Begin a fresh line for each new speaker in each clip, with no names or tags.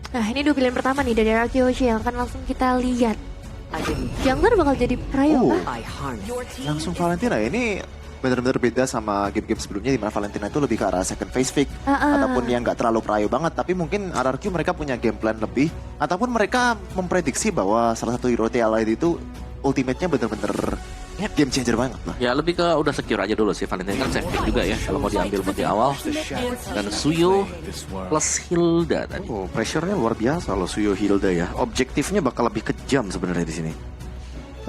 Nah ini 2 pilihan pertama nih dari RRQ Hoshi yang akan langsung kita lihat. Jungler bakal jadi Rayo kah?
Langsung Valentina ini benar-benar beda sama game-game sebelumnya di mana Valentina itu lebih ke arah second phase pick ataupun yang nggak terlalu prayo banget, tapi mungkin RRQ mereka punya game plan lebih ataupun mereka memprediksi bahwa salah satu hero TLID itu ultimate-nya benar-benar game changer banget lah.
Ya lebih ke udah secure aja dulu sih. Valentina kan safe pick juga ya kalau mau diambil buat di awal. Dan Suyo plus Hilda tadi.
Oh, pressure-nya luar biasa loh Suyo Hilda ya. Objektifnya bakal lebih kejam sebenarnya di sini.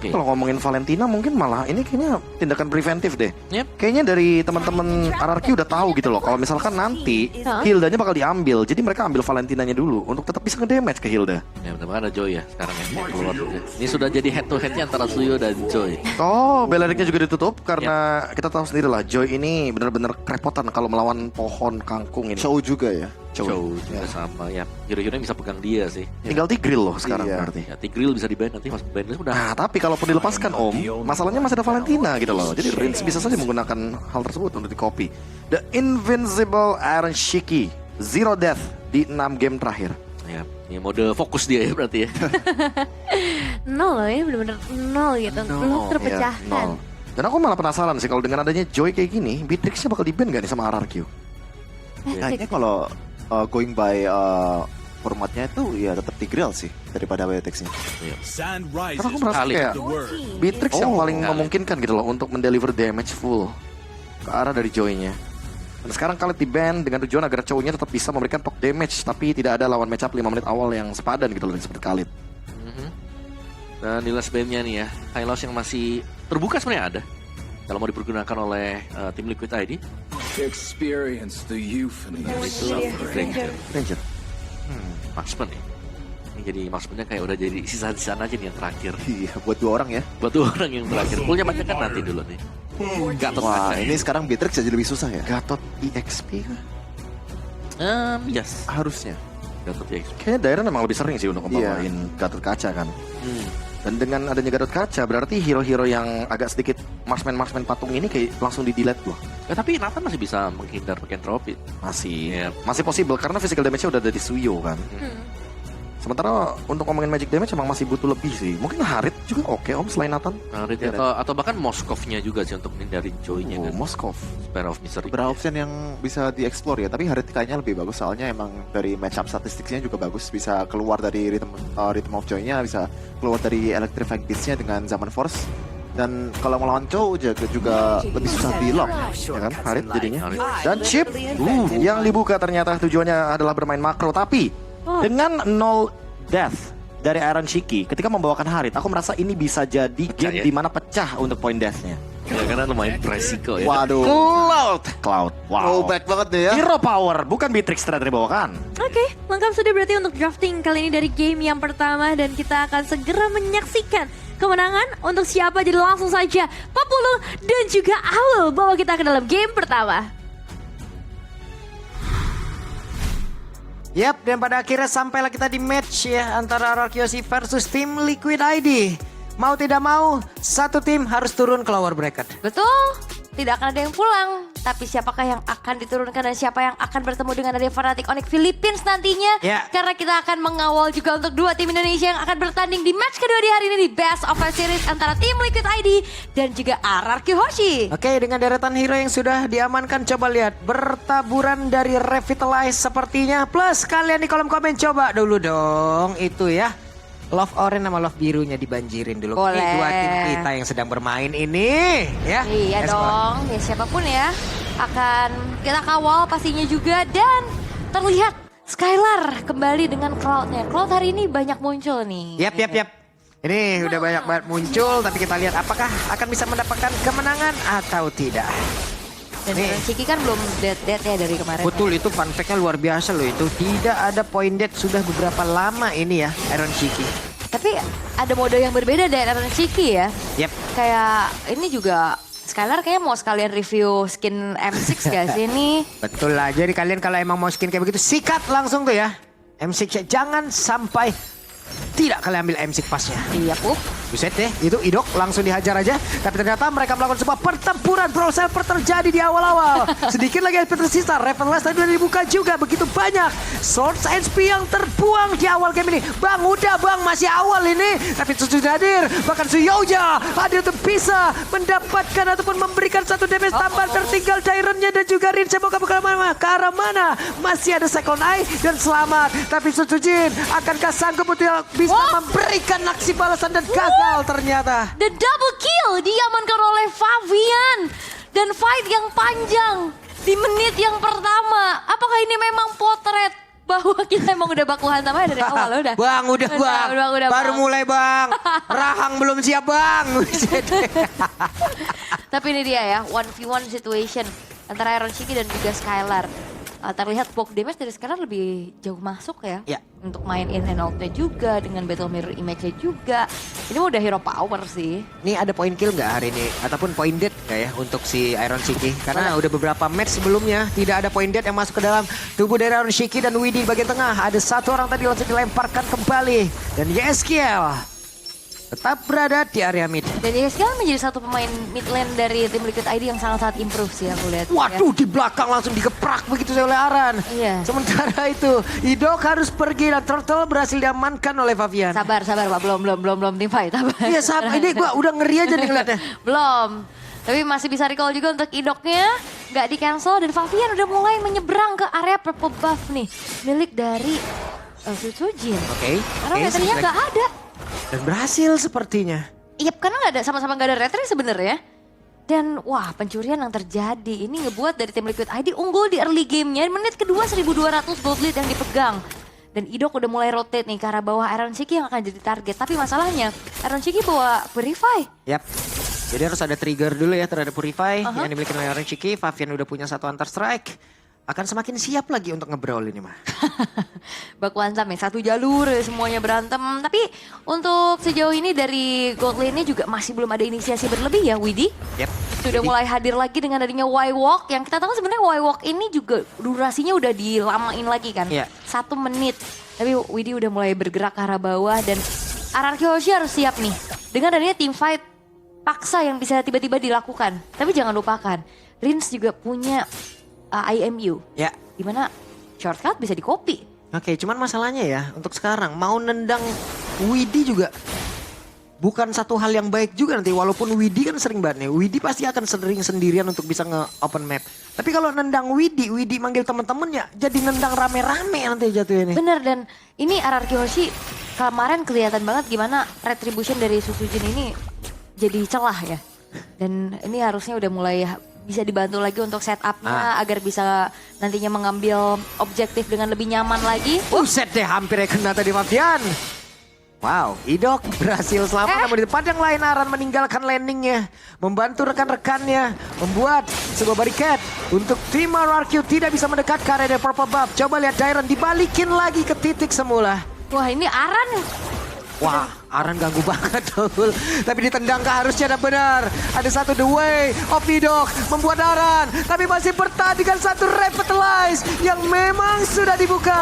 Oke.
Kalau ngomongin Valentina mungkin malah ini kayaknya tindakan preventif deh.
Yep.
Kayaknya dari teman-teman RRQ udah tahu gitu loh. Kalau misalkan nanti Hildanya bakal diambil, jadi mereka ambil Valentinanya dulu untuk tetap bisa nge-damage ke Hilda.
Ya benar ada Joy ya sekarang ya yang keluar. Ini sudah jadi head to headnya antara Suyo dan Joy.
Oh, Beleriknya juga ditutup karena kita tahu sendiri lah Joy ini benar-benar kerepotan kalau melawan pohon kangkung ini.
Show juga ya.
Joy juga sama ya. Hero-hero yang bisa pegang dia sih.
Tinggal Tigreal loh sekarang
Iya.
berarti.
Ya Tigreal bisa di-ban nanti pas ban udah.
Nah, tapi kalaupun dilepaskan Om, masalahnya masih ada Valentina gitu loh. Jadi Rince bisa saja menggunakan hal tersebut untuk di-copy. The Invincible Iron Shiki, Zero Death di 6 game terakhir.
Ya, ini mode fokus dia ya berarti ya.
Nol loh ya, bener-bener nol gitu. Belum terpecahkan.
Iya, nol. Dan aku malah penasaran sih kalau dengan adanya Joy kayak gini, Beatrix-nya bakal di-ban gak nih sama RRQ?
Kayaknya kalau going by formatnya itu ya tetap Tigreal sih daripada Beatrix-nya.
Karena aku merasa kayak Beatrix yang paling memungkinkan gitu loh untuk mendeliver damage full ke arah dari Joy-nya. Dan sekarang Khaled di-ban dengan tujuan agar cowoknya tetap bisa memberikan top damage, tapi tidak ada lawan matchup 5 menit awal yang sepadan gitu loh seperti Khaled.
Dan di last ban-nya nih ya, Hylos yang masih terbuka sebenarnya ada. Kalau mau dipergunakan oleh tim Liquid ID,
Experience the euphony of
itu Ranger.
Ranger.
Marksman ya. Ini jadi marksman-nya kayak udah jadi sisa-sisaan aja nih yang terakhir.
Iya, buat 2 orang ya.
Buat 2 orang yang terakhir. Poolnya banyak kan nanti dulu nih. Gatot
Wah,
kaca.
ini sekarang Beatrix jadi lebih susah ya.
Gatot EXP kah?
Yes.
Harusnya.
Gatot ya.
Kayaknya Dairon emang lebih sering sih untuk ngebawain Gatot Kaca kan. Dan dengan adanya Gatot Kaca berarti hero-hero yang agak sedikit marksman patung ini kayak langsung di-delete loh.
Tapi Nathan masih bisa menghindar pakai entropy.
Masih possible karena physical damage-nya udah ada di Suyo kan. Sementara untuk ngomongin magic damage emang masih butuh lebih sih. Mungkin Harit juga oke Om selain Nathan.
Atau bahkan Moskovnya juga sih untuk menghindari Joy-nya kan.
Moskov.
Spare of Misery.
Beberapa option yang bisa dieksplor ya, tapi Harit kayaknya lebih bagus soalnya emang dari matchup statistiknya juga bagus, bisa keluar dari rhythm of joy-nya, bisa keluar dari electrifying beats-nya dengan zaman force. Dan kalau melawan Chow juga lebih susah di lock,
Ya kan Harit jadinya.
Harit.
Dan chip yang dibuka ternyata tujuannya adalah bermain makro, tapi dengan 0 death dari Iron Shiki ketika membawakan Harit, aku merasa ini bisa jadi game
ya?
di mana pecah untuk point death-nya.
Ya karena lumayan beresiko ya.
Waduh,
Cloud. Wow.
throwback banget deh ya.
Hero power, bukan Beatrix ternyata dibawakan.
Oke, lengkap sudah berarti untuk drafting kali ini dari game yang pertama dan kita akan segera menyaksikan kemenangan untuk siapa. Jadi langsung saja Papulu dan juga Owl bawa kita ke dalam game pertama.
Yap, dan pada akhirnya sampailah kita di match ya antara RRQ versus tim Liquid ID. Mau tidak mau, satu tim harus turun ke lower bracket.
Betul, tidak akan ada yang pulang. Tapi siapakah yang akan diturunkan dan siapa yang akan bertemu dengan dari Fnatic Onyx Philippines nantinya.
Ya.
Karena kita akan mengawal juga untuk 2 tim Indonesia yang akan bertanding di match kedua di hari ini di Best of Five Series antara tim Liquid ID dan juga RRQ Hoshi.
Oke, dengan deretan hero yang sudah diamankan, coba lihat. Bertaburan dari Revitalize sepertinya. Plus kalian di kolom komen coba dulu dong itu ya. Love orange sama love birunya dibanjirin dulu.
Boleh.
Ini 2 tim kita yang sedang bermain ini ya.
Iya
Let's go.
dong, ya siapapun ya akan kita kawal pastinya juga. Dan terlihat Skylar kembali dengan Cloud-nya. Cloud hari ini banyak muncul nih.
Yap. Ini udah banyak banget muncul, tapi kita lihat apakah akan bisa mendapatkan kemenangan atau tidak.
Dan
Nih.
Ciki kan belum dead ya dari kemarin.
Betul, itu fun fact-nya luar biasa loh itu. Tidak ada point dead sudah beberapa lama ini ya, Iron Shiki.
Tapi ada mode yang berbeda dari Iron Ciki ya.
Yap.
Kayak ini juga Skylar kayak mau sekalian review skin M6 gak sih ini?
Betul lah, jadi kalian kalau emang mau skin kayak begitu, sikat langsung tuh ya. M6 -nya. Jangan sampai tidak kalian ambil M6 pasnya.
Iya, Pup.
Buset deh, itu Idok langsung dihajar aja. Tapi ternyata mereka melakukan sebuah pertempuran Brawl Server terjadi di awal-awal. Sedikit lagi HP tersisa, Ravenless tadi udah dibuka juga. Begitu banyak Swords HP yang terbuang di awal game ini. Bang, udah bang, masih awal ini. Tapi sudah hadir, bahkan Suyoja hadir untuk bisa mendapatkan ataupun memberikan satu damage tambahan. Tertinggal Dairennya dan juga Rin. Semoga bukan ke arah mana. Masih ada Second Eye dan selamat. Tapi Sujin akankah sanggup untuk bisa memberikan aksi balasan dan gagal ternyata.
The double kill diamankan oleh Favian. Dan fight yang panjang di menit yang pertama. Apakah ini memang potret bahwa kita emang udah baku hantam aja dari awal udah?
Bang, udah bang. Baru
Bang.
mulai bang. Rahang belum siap bang.
Tapi ini dia ya, 1v1 situation antara Iron Shiki dan juga Skylar. Terlihat poke damage dari Skylar lebih jauh masuk ya.
Ya.
Untuk main in and out-nya juga, dengan battle mirror image-nya juga. Ini udah hero power sih.
Ini ada point kill nggak hari ini? Ataupun point dead nggak ya untuk si Iron Shiki? Karena udah beberapa match sebelumnya tidak ada point dead yang masuk ke dalam tubuh dari Iron Shiki dan Widhi bagian tengah. Ada satu orang tadi langsung dilemparkan kembali. Dan YSKL tetap berada di area mid.
Dan YSKL menjadi satu pemain mid lane dari tim Liquid ID yang sangat-sangat improve sih aku lihat.
Waduh, di belakang langsung digeprak begitu oleh Aran.
Iya.
Sementara itu, Idok harus pergi dan Turtle berhasil diamankan oleh Favian.
Sabar Pak, belum tim fight. Sabar.
Iya, sabar. Ini gua udah ngeri aja nih ngeliatnya.
Belum. Tapi masih bisa recall juga untuk Idoknya. Nggak di cancel dan Favian udah mulai menyeberang ke area purple buff nih. Milik dari Sujin.
Oke.
Karena retry-nya nggak ada.
Dan berhasil sepertinya.
Iya, karena nggak ada sama-sama nggak ada retry sebenarnya. Dan wah, pencurian yang terjadi ini ngebuat dari tim Liquid ID unggul di early gamenya. Menit kedua 1200 gold lead yang dipegang. Dan Idok udah mulai rotate nih ke arah bawah Iron Shiki yang akan jadi target. Tapi masalahnya Iron Shiki bawa Purify.
Yap. Jadi harus ada trigger dulu ya terhadap Purify yang dimiliki oleh Iron Shiki. Favian udah punya satu Hunter Strike. Akan semakin siap lagi untuk nge-brawl ini mah.
Baku hantam ya, satu jalur semuanya berantem. Tapi untuk sejauh ini dari gold lane-nya juga masih belum ada inisiasi berlebih ya Widhi.
Yep.
Sudah mulai hadir lagi dengan adanya Y-Walk. Yang kita tahu sebenarnya Y-Walk ini juga durasinya udah dilamain lagi kan.
Iya.
1 menit. Tapi Widhi udah mulai bergerak ke arah bawah dan RRQ Hoshi harus siap nih. Dengan adanya team fight paksa yang bisa tiba-tiba dilakukan. Tapi jangan lupakan, Rins juga punya IMU.
Ya.
Dimana shortcut bisa di-copy.
Oke, cuman masalahnya ya untuk sekarang mau nendang Widhi juga bukan satu hal yang baik juga nanti. Walaupun Widhi kan sering banget nih. Widhi pasti akan sering sendirian untuk bisa nge-open map. Tapi kalau nendang Widhi manggil temen-temennya jadi nendang rame-rame nanti jatuhnya nih.
Bener, dan ini RRQ Hoshi kemarin kelihatan banget gimana retribution dari Susujin ini jadi celah ya. Dan ini harusnya udah mulai bisa dibantu lagi untuk setupnya agar bisa nantinya mengambil objektif dengan lebih nyaman lagi.
Buset deh, hampir kena tadi Favian. Wow, Idok berhasil selamat namun di tempat yang lain Aran meninggalkan landingnya. Membantu rekan-rekannya membuat sebuah barricade untuk tim RRQ tidak bisa mendekat ke area purple buff. Coba lihat Dairen dibalikin lagi ke titik semula.
Wah, ini Aran.
Wah, Aran ganggu banget tuh. Tapi ditendang ke harusnya dan benar. Ada satu the way of Idok membuat Aran. Tapi masih bertahan dengan satu Revitalize yang memang sudah dibuka.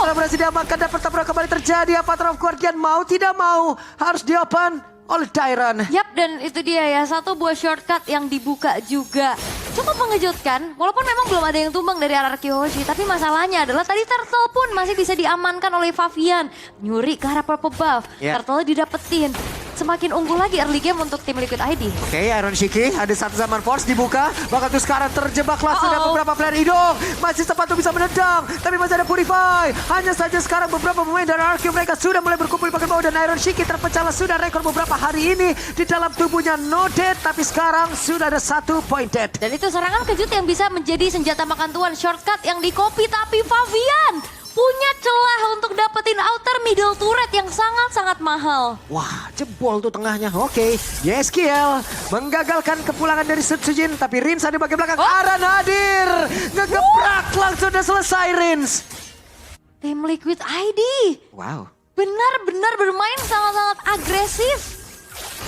Setelah berhasil diamankan dan pertempuran kembali terjadi. Avatar of Guardian mau tidak mau harus diopen oleh Dairen.
Yap, dan itu dia ya, satu buah shortcut yang dibuka juga. Cukup mengejutkan, walaupun memang belum ada yang tumbang dari RRQ Hoshi. Tapi masalahnya adalah tadi Turtle pun masih bisa diamankan oleh Favian. Nyuri ke arah purple buff, Turtle didapetin. Semakin unggul lagi early game untuk tim Liquid ID.
Oke, Iron Shiki ada satu zaman force dibuka. Bahkan tuh sekarang terjebaklah sudah beberapa player Idok. Masih sempat tuh bisa menendang. Tapi masih ada Purify. Hanya saja sekarang beberapa pemain dari RRQ mereka sudah mulai berkumpul di bagian bawah. Dan Iron Shiki terpecahlah sudah rekor beberapa hari ini. Di dalam tubuhnya no dead. Tapi sekarang sudah ada 1 point dead.
Dan itu serangan kejut yang bisa menjadi senjata makan tuan. Shortcut yang di-copy tapi Favian punya celah untuk dapetin outer middle turret yang sangat-sangat mahal.
Wah, jebol tuh tengahnya. Oke, YSKL menggagalkan kepulangan dari Sujin. Tapi Rins ada di bagian belakang. Aran hadir. Ngegebrak langsung udah selesai Rins.
Tim Liquid ID
Wow.
benar-benar bermain sangat-sangat agresif.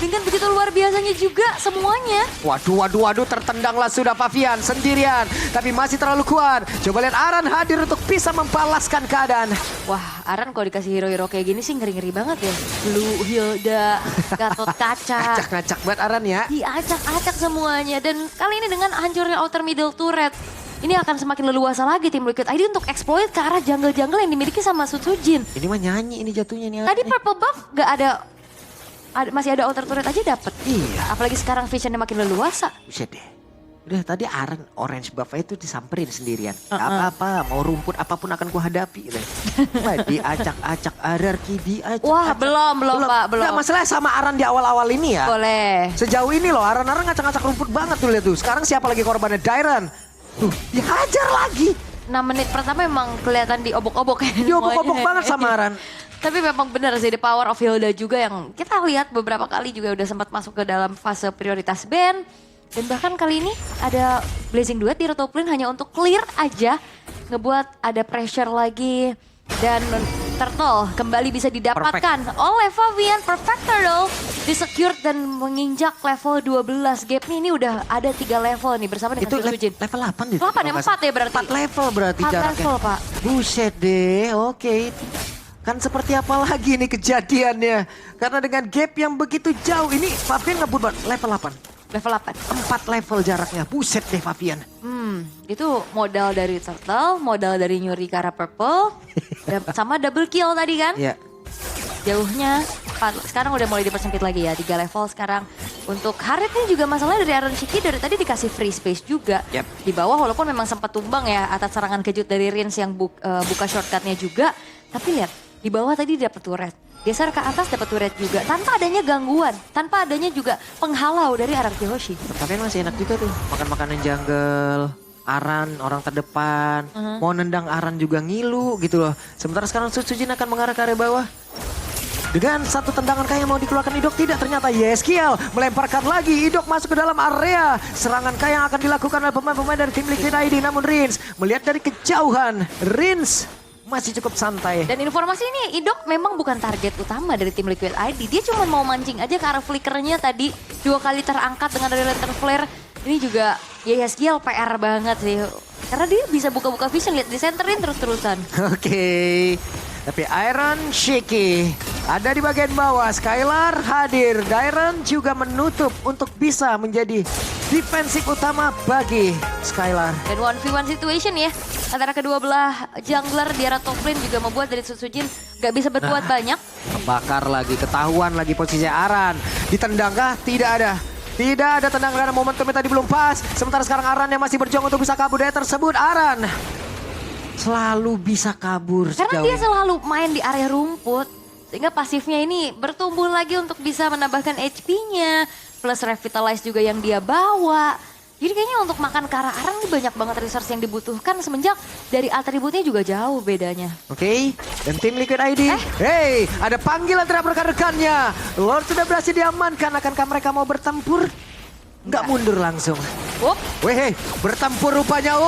dengan begitu luar biasanya juga semuanya.
Waduh, tertendanglah sudah Favian sendirian. Tapi masih terlalu kuat. Coba lihat Aran hadir untuk bisa membalaskan keadaan.
Wah, Aran kalau dikasih hero-hero kayak gini sih ngeri-ngeri banget ya. Blue, Hilda, Gatot Kaca.
Acak-acak buat Aran ya.
Diacak-acak semuanya. Dan kali ini dengan hancurnya outer middle turret, ini akan semakin leluasa lagi tim Liquid ID untuk exploit ke arah jungle-jungle yang dimiliki sama Sutsujin.
Ini mah nyanyi ini jatuhnya nih.
Tadi purple buff gak ada, masih ada outer turret aja dapet.
Iya.
Apalagi sekarang visionnya makin leluasa.
Buset deh. Udah tadi Aran orange buff itu disamperin sendirian. Gak apa-apa, mau rumput apapun akan ku hadapi. Wah, diacak-acak Ararki, diacak-acak.
Wah, belum Pak, belum.
Gak masalah sama Aran di awal-awal ini ya.
Boleh.
Sejauh ini loh, Aran ngacak-ngacak rumput banget tuh lihat tuh. Sekarang siapa lagi korbannya? Dairon. Tuh, dihajar lagi.
6 menit pertama memang kelihatan diobok-obok.
Diobok-obok banget sama Aran.
Tapi memang benar sih, the power of Hilda juga yang kita lihat beberapa kali juga udah sempat masuk ke dalam fase prioritas ban. Dan bahkan kali ini ada Blazing Duet di top lane hanya untuk clear aja. Ngebuat ada pressure lagi. Dan Turtle kembali bisa didapatkan oleh Favian. Perfect Turtle disecured dan menginjak level 12. Gapnya ini udah ada 3 level nih bersama dengan
Itu
Sutsujin.
level 8 gitu.
8 ya, 4 ya berarti.
4 level berarti
4
jaraknya.
level Pak.
Buset deh, oke. Kan seperti apa lagi nih kejadiannya. Karena dengan gap yang begitu jauh ini Favian ngebut banget level 8.
Level 8.
4 level jaraknya, buset deh Favian.
Itu modal dari Turtle, modal dari nyuri ke arah Purple, dan sama double kill tadi kan.
Iya.
Jauhnya, sekarang udah mulai dipersempit lagi ya, 3 level sekarang. Untuk Harit ini juga masalahnya dari Aaron Shiki dari tadi dikasih free space juga.
Yep.
Di bawah walaupun memang sempat tumbang ya atas serangan kejut dari Rins yang buka shortcutnya juga. Tapi lihat, di bawah tadi dapat turret. Geser ke atas dapat turret juga. Tanpa adanya gangguan, tanpa adanya juga penghalau dari Araki Hoshi.
Tapi masih enak juga tuh, makan makanan jungle. Aran orang terdepan, mau nendang Aran juga ngilu gitu loh. Sementara sekarang Sutsujin akan mengarah ke area bawah. Dengan satu tendangan kaya mau dikeluarkan Idok, tidak ternyata Yeskiel melemparkan lagi. Idok masuk ke dalam area. Serangan kaya yang akan dilakukan oleh pemain-pemain dari tim Liquid ID. Namun Rins melihat dari kejauhan, Rins masih cukup santai.
Dan informasi ini Idok memang bukan target utama dari tim Liquid ID. Dia cuma mau mancing aja ke arah flickernya tadi. 2 kali terangkat dengan dari lantern flare. Ini juga Yeskiel PR banget sih. Karena dia bisa buka-buka vision, lihat disenterin terus-terusan.
Oke. Tapi Iron Shiki ada di bagian bawah. Skylar hadir. Dairon juga menutup untuk bisa menjadi defensif utama bagi Skylar.
Dan 1v1 situation ya. Antara kedua belah jungler di arah top lane juga membuat dari Sutsujin gak bisa berbuat banyak.
Bakar lagi, ketahuan lagi posisi Aran. Ditendangkah? Tidak ada. Tidak ada tendangan karena momentumnya tadi belum pas. Sementara sekarang Aran yang masih berjuang untuk bisa kabur dari tersebut. Aran selalu bisa kabur.
Karena dia selalu main di area rumput. Sehingga pasifnya ini bertumbuh lagi untuk bisa menambahkan HP-nya. Plus revitalize juga yang dia bawa. Jadi kayaknya untuk makan ke arah Aran ini banyak banget resource yang dibutuhkan. Semenjak dari atributnya juga jauh bedanya.
Oke, dan tim Liquid ID. Hey, ada panggilan terhadap rekan-rekannya. Lord sudah berhasil diamankan. Akankah mereka mau bertempur? Nggak mundur langsung. Weh, bertempur rupanya.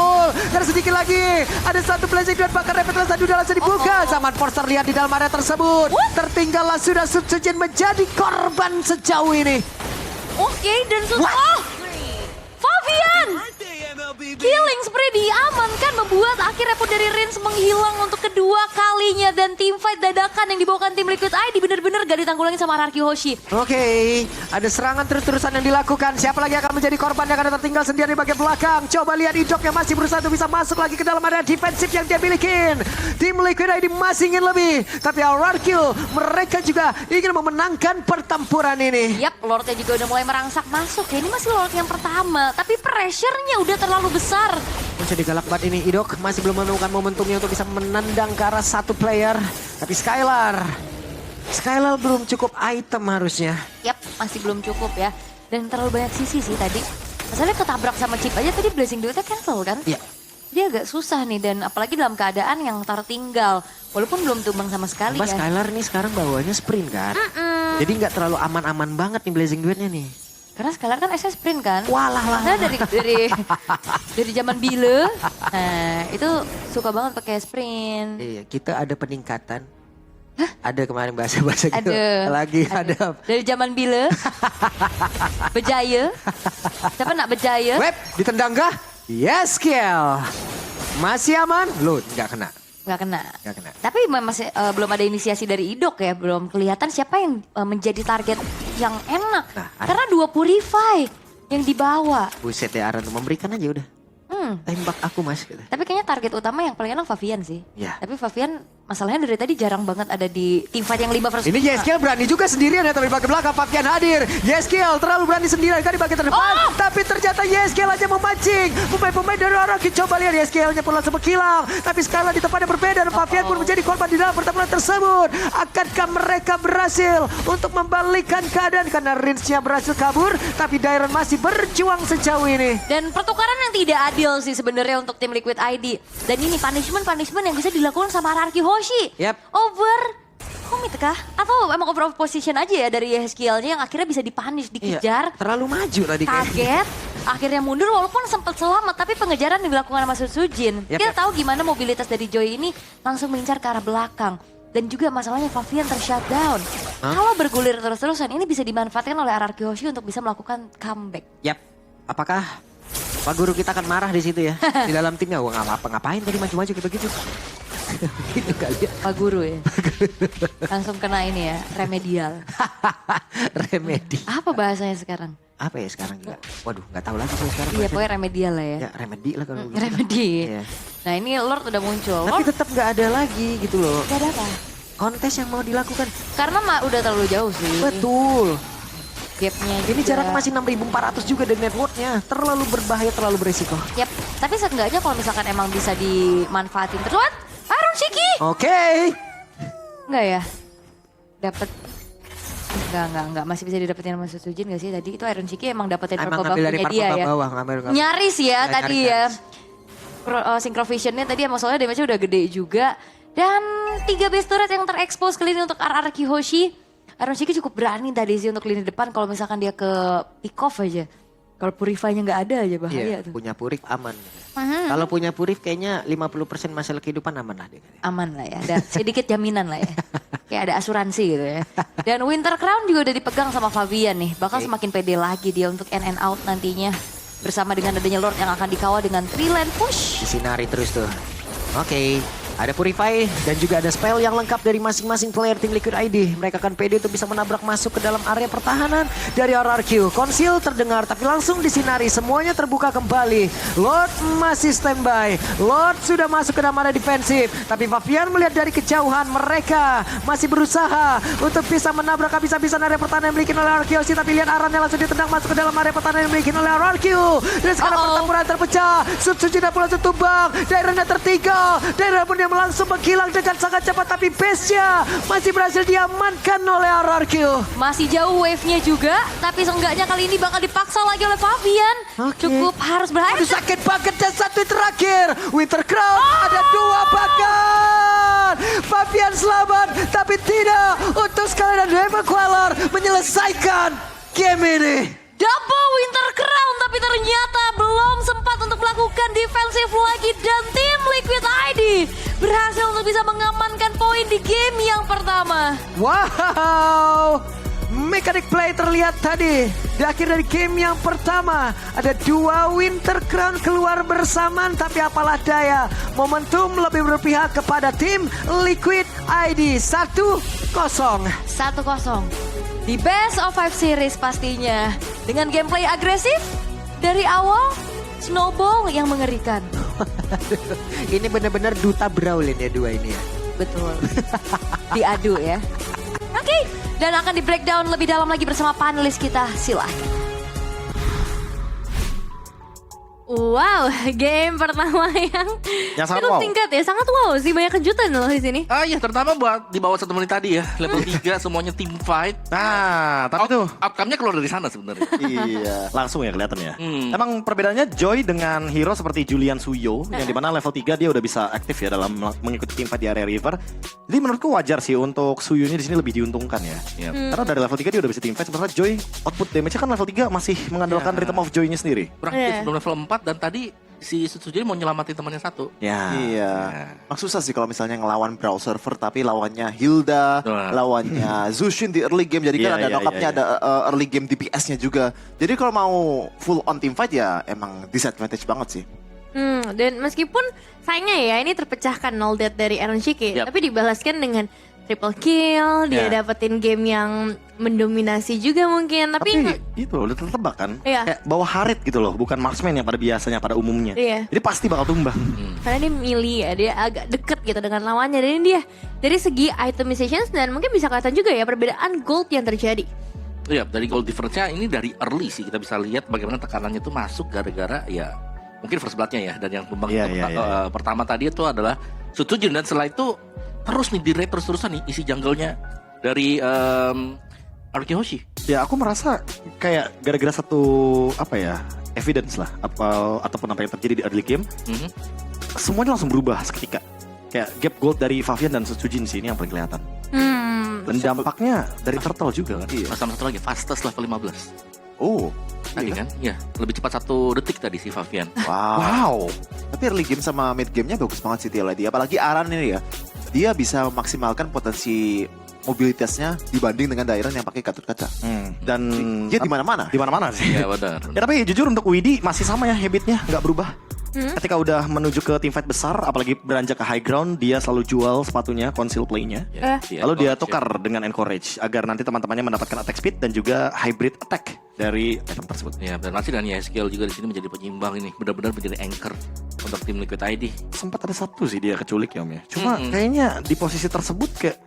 Dan sedikit lagi. Ada satu blazing duet bakar revitalize satu dalam dibuka. Zaman Forster lihat di dalam area tersebut. Tertinggallah sudah Sutsujin menjadi korban sejauh ini.
Oke, dan Favian! Killing spree diamankan membuat akhirnya pun dari Rins menghilang untuk kedua kalinya. Dan teamfight dadakan yang dibawakan tim Liquid ID bener-bener gak ditanggulangi sama Araki Hoshi.
Oke, ada serangan terus-terusan yang dilakukan. Siapa lagi akan menjadi korban yang akan tertinggal sendiri di bagian belakang? Coba lihat Idok yang masih berusaha untuk bisa masuk lagi ke dalam area defensif yang dia milikin. Tim Liquid ID masih ingin lebih. Tapi Araki, mereka juga ingin memenangkan pertempuran ini.
Yap, Lordnya juga udah mulai merangsek masuk ya. Ini masih Lord yang pertama. Tapi pressure-nya udah terlalu besar.
Jadi galak banget ini Idok. Masih belum menemukan momentumnya untuk bisa menendang ke arah satu player. Tapi Skylar belum cukup item harusnya.
Yap, masih belum cukup ya. Dan terlalu banyak sisi sih tadi. Masalahnya ketabrak sama chip aja tadi blazing duetnya cancel kan?
Iya.
Dia agak susah nih dan apalagi dalam keadaan yang tertinggal. Walaupun belum tumbang sama sekali
Mas
ya.
Skylar nih sekarang bawanya sprint kan. Jadi nggak terlalu aman-aman banget nih blazing duetnya nih.
Karena sekarang kan SS sprint kan.
Walah.
Karena dari zaman Bile. Nah, itu suka banget pakai sprint.
Iya, kita ada peningkatan. Ada kemarin bahasa-bahasa gitu.
Ada.
Lagi ada.
Dari zaman bila. Bejaya. Siapa nak bejaya?
Web, ditendang kah? Yes, Kiel. Masih aman? Loh, nggak kena.
Nggak kena.
Nggak kena.
Tapi masih belum ada inisiasi dari Idok ya. Belum kelihatan siapa yang menjadi target yang enak.
Nah, ada.
Karena 2 Purify yang dibawa.
Buset ya Aran, memberikan aja udah. Tembak aku mas. Gitu.
Tapi kayaknya target utama yang paling enak Favian sih.
Ya.
Tapi Favian masalahnya dari tadi jarang banget ada di teamfight yang 5 versus
Ini
5.
Yeskiel berani juga sendirian ya, tapi di bagian belakang Fabian hadir. Yeskiel terlalu berani sendirian kan di bagian terdepan.
Oh!
Tapi ternyata Yeskiel aja memancing. Pemain-pemain dari Araki coba lihat Yeskielnya pun langsung menghilang. Tapi sekali di tempat yang berbeda dan Fabian pun menjadi korban di dalam pertempuran tersebut. Akankah mereka berhasil untuk membalikkan keadaan karena Rinsnya berhasil kabur. Tapi Dairon masih berjuang sejauh ini.
Dan pertukaran yang tidak adil sih sebenarnya untuk tim Liquid ID. Dan ini punishment yang bisa dilakukan sama Araki Hoshi.
Yap.
Over commit kah? Atau emang over position aja ya dari Yeskielnya yang akhirnya bisa dipunish, dikejar.
Iya, terlalu maju tadi kayaknya.
Kaget, akhirnya mundur walaupun sempat selamat. Tapi pengejaran yang dilakukan sama Sujin.
Yap,
Kita
yap.
tahu gimana mobilitas dari Joy ini langsung mengincar ke arah belakang. Dan juga masalahnya Favian ter-shutdown. Kalau bergulir terus-terusan ini bisa dimanfaatkan oleh Araki Hoshi untuk bisa melakukan comeback.
Yap. Apakah Pak Guru kita akan marah di situ ya? Di dalam timnya, wah nggak ngapain tadi maju-maju gitu-gitu. Gitu kali ya.
Pak Guru ya. Langsung kena ini ya, remedial.
Remedi.
Apa bahasanya sekarang?
Apa ya sekarang juga? Waduh, nggak tahu lagi saya sekarang.
Iya, pokoknya remedial lah ya.
Ya remedi lah kalau gitu.
Remedi.
Iya.
Nah ini Lord udah muncul.
Tapi
Lord
tetap nggak ada lagi gitu loh.
gak ada apa?
Kontes yang mau dilakukan.
Karena udah terlalu jauh sih.
Betul.
Gapnya
Ini
juga.
jarak masih 6.400 juga dan networknya. Terlalu berbahaya, terlalu berisiko.
Yap, tapi seenggaknya kalau misalkan emang bisa dimanfaatin terus. What? Iron Shiki?
Oke.
Enggak ya? Dapat Enggak. Masih bisa didapetin sama Sujin gak sih tadi? Itu Iron Shiki emang dapetin
Emang
purple
ngambil dari
buff-nya dia
purple
ya?
bawah. Ngambil.
Nyaris ya
Ya,
tadi
nyaris.
ya. Synchrovision-nya tadi emang soalnya damage-nya udah gede juga. Dan 3 base turret yang terekspos kali ini untuk Araki Hoshi. Iron Shiki cukup berani tadi sih untuk lini depan kalau misalkan dia ke pick off aja. Kalau Purify-nya nggak ada aja bahaya
Iya,
tuh.
punya Purif aman. Kalau punya Purif kayaknya 50% masalah kehidupan aman lah dia.
Aman lah ya, ada sedikit jaminan lah ya. Kayak ada asuransi gitu ya. Dan Winter Crown juga udah dipegang sama Fabian nih. Bakal semakin pede lagi dia untuk in and out nantinya. Bersama dengan adanya Lord yang akan dikawal dengan 3 lane push.
Disinari terus tuh. Oke. Ada Purify dan juga ada spell yang lengkap dari masing-masing player tim Liquid ID. Mereka akan pede untuk bisa menabrak masuk ke dalam area pertahanan dari RRQ. Konsil terdengar tapi langsung disinari. Semuanya terbuka kembali. Lord masih standby. Lord sudah masuk ke dalam area defensif. Tapi Favian melihat dari kejauhan mereka masih berusaha untuk bisa menabrak habis-habisan area pertahanan yang dimiliki oleh RRQ. Tapi lihat Arannya langsung ditendang masuk ke dalam area pertahanan yang dimiliki oleh RRQ. Dan sekarang pertempuran terpecah. Suci pula tumbang. Daerahnya tertinggal. Daerah pun yang langsung menghilang dengan sangat cepat. Tapi base-nya masih berhasil diamankan oleh RRQ.
Masih jauh wave-nya juga. Tapi seenggaknya kali ini bakal dipaksa lagi oleh Favian.
Oke.
Cukup harus berhati.
Aduh sakit banget dan satu terakhir. Winter Crown ada 2 bahkan. Fabian selamat tapi tidak untuk sekali dan Devil Queller menyelesaikan game ini.
Double Winter Crown tapi ternyata belum sempat untuk melakukan defensif lagi. Dan tim Liquid ID berhasil untuk bisa mengamankan poin di game yang pertama.
Wow. Mechanic play terlihat tadi. Di akhir dari game yang pertama. Ada 2 Winter Crown keluar bersamaan. Tapi apalah daya. Momentum lebih berpihak kepada tim Liquid ID. 1-0.
1-0. Di best of 5 series pastinya. Dengan gameplay agresif dari awal, snowball yang mengerikan.
Ini benar-benar duta brawlin ya 2 ini ya.
Betul. Diadu ya. Oke, dan akan di breakdown lebih dalam lagi bersama panelis kita. Silahkan. Wow, game pertama yang
sangat
cukup
wow.
tingkat ya. Sangat wow sih, banyak kejutan loh di sini.
Ah iya, terutama buat di bawah 1 menit tadi ya. Level 3 semuanya team fight.
Nah, tapi tuh
Outcome-nya keluar dari sana sebenarnya.
Iya.
langsung ya kelihatan ya.
Hmm.
Emang perbedaannya Joy dengan hero seperti Julian Suyo yang dimana level 3 dia udah bisa aktif ya dalam mengikuti teamfight di area river. Jadi menurutku wajar sih untuk Suyo-nya di sini lebih diuntungkan ya.
Iya.
Karena dari level 3 dia udah bisa teamfight sementara Joy output damage-nya kan level 3 masih mengandalkan Rhythm of Joy-nya sendiri.
Praktis
Iya.
belum level 4 dan tadi si Sutsujin mau nyelamatin temannya satu.
Ya.
Iya. Mak susah sih kalau misalnya ngelawan Brawl server tapi lawannya Hilda, lawannya Zushin di early game. Jadi kan ada knock-up-nya, ada early game DPS-nya juga. Jadi kalau mau full on team fight ya emang disadvantage banget sih.
Dan meskipun sayangnya ya ini terpecahkan 0 death dari Aaron Shiki, tapi dibalaskan dengan triple kill, dia dapetin game yang mendominasi juga mungkin. Tapi
itu udah tertebak kan?
Iya.
Kayak bawa Harit gitu loh, bukan marksman yang pada biasanya, pada umumnya.
Iya.
Jadi pasti bakal tumbang.
Karena dia melee ya, dia agak deket gitu dengan lawannya. Dan dia dari segi itemizations dan mungkin bisa kelihatan juga ya perbedaan gold yang terjadi.
Iya, dari goal difference-nya ini dari early sih kita bisa lihat bagaimana tekanannya itu masuk gara-gara ya mungkin first blood-nya ya. Dan yang tumbang pertama tadi itu adalah Sutsujin, dan setelah itu terus nih di raid terus-terusan nih isi jungle-nya dari Aruki Hoshi.
Ya aku merasa kayak gara-gara satu evidence lah ataupun apa yang terjadi di early game, semuanya langsung berubah seketika. Kayak gap gold dari Favian dan Sutsujin sih ini yang paling kelihatan. Dan dampaknya dari Turtle juga kan.
Iya. Sama satu lagi fastest level 15.
Oh,
Tadi kan? Iya, lebih cepat 1 detik tadi si Favian.
Wow. Tapi early game sama mid game-nya bagus banget sih TLD. Apalagi Aran ini ya. Dia bisa memaksimalkan potensi mobilitasnya dibanding dengan daerah yang pakai Gatot Kaca.
Dan
dia di mana-mana.
Di mana-mana sih.
Iya benar.
Ya tapi jujur untuk Widi masih sama ya habitnya, nggak berubah. Ketika udah menuju ke teamfight besar, apalagi beranjak ke high ground, dia selalu jual sepatunya, conceal play-nya. Lalu dia tukar dengan encourage agar nanti teman-temannya mendapatkan attack speed dan juga hybrid attack dari item tersebut.
Ya, dan masih dan skill juga di sini menjadi penyeimbang ini, benar-benar menjadi anchor untuk tim Liquid ID.
Sempat ada satu sih dia keculik ya Om ya. Cuma kayaknya di posisi tersebut kayak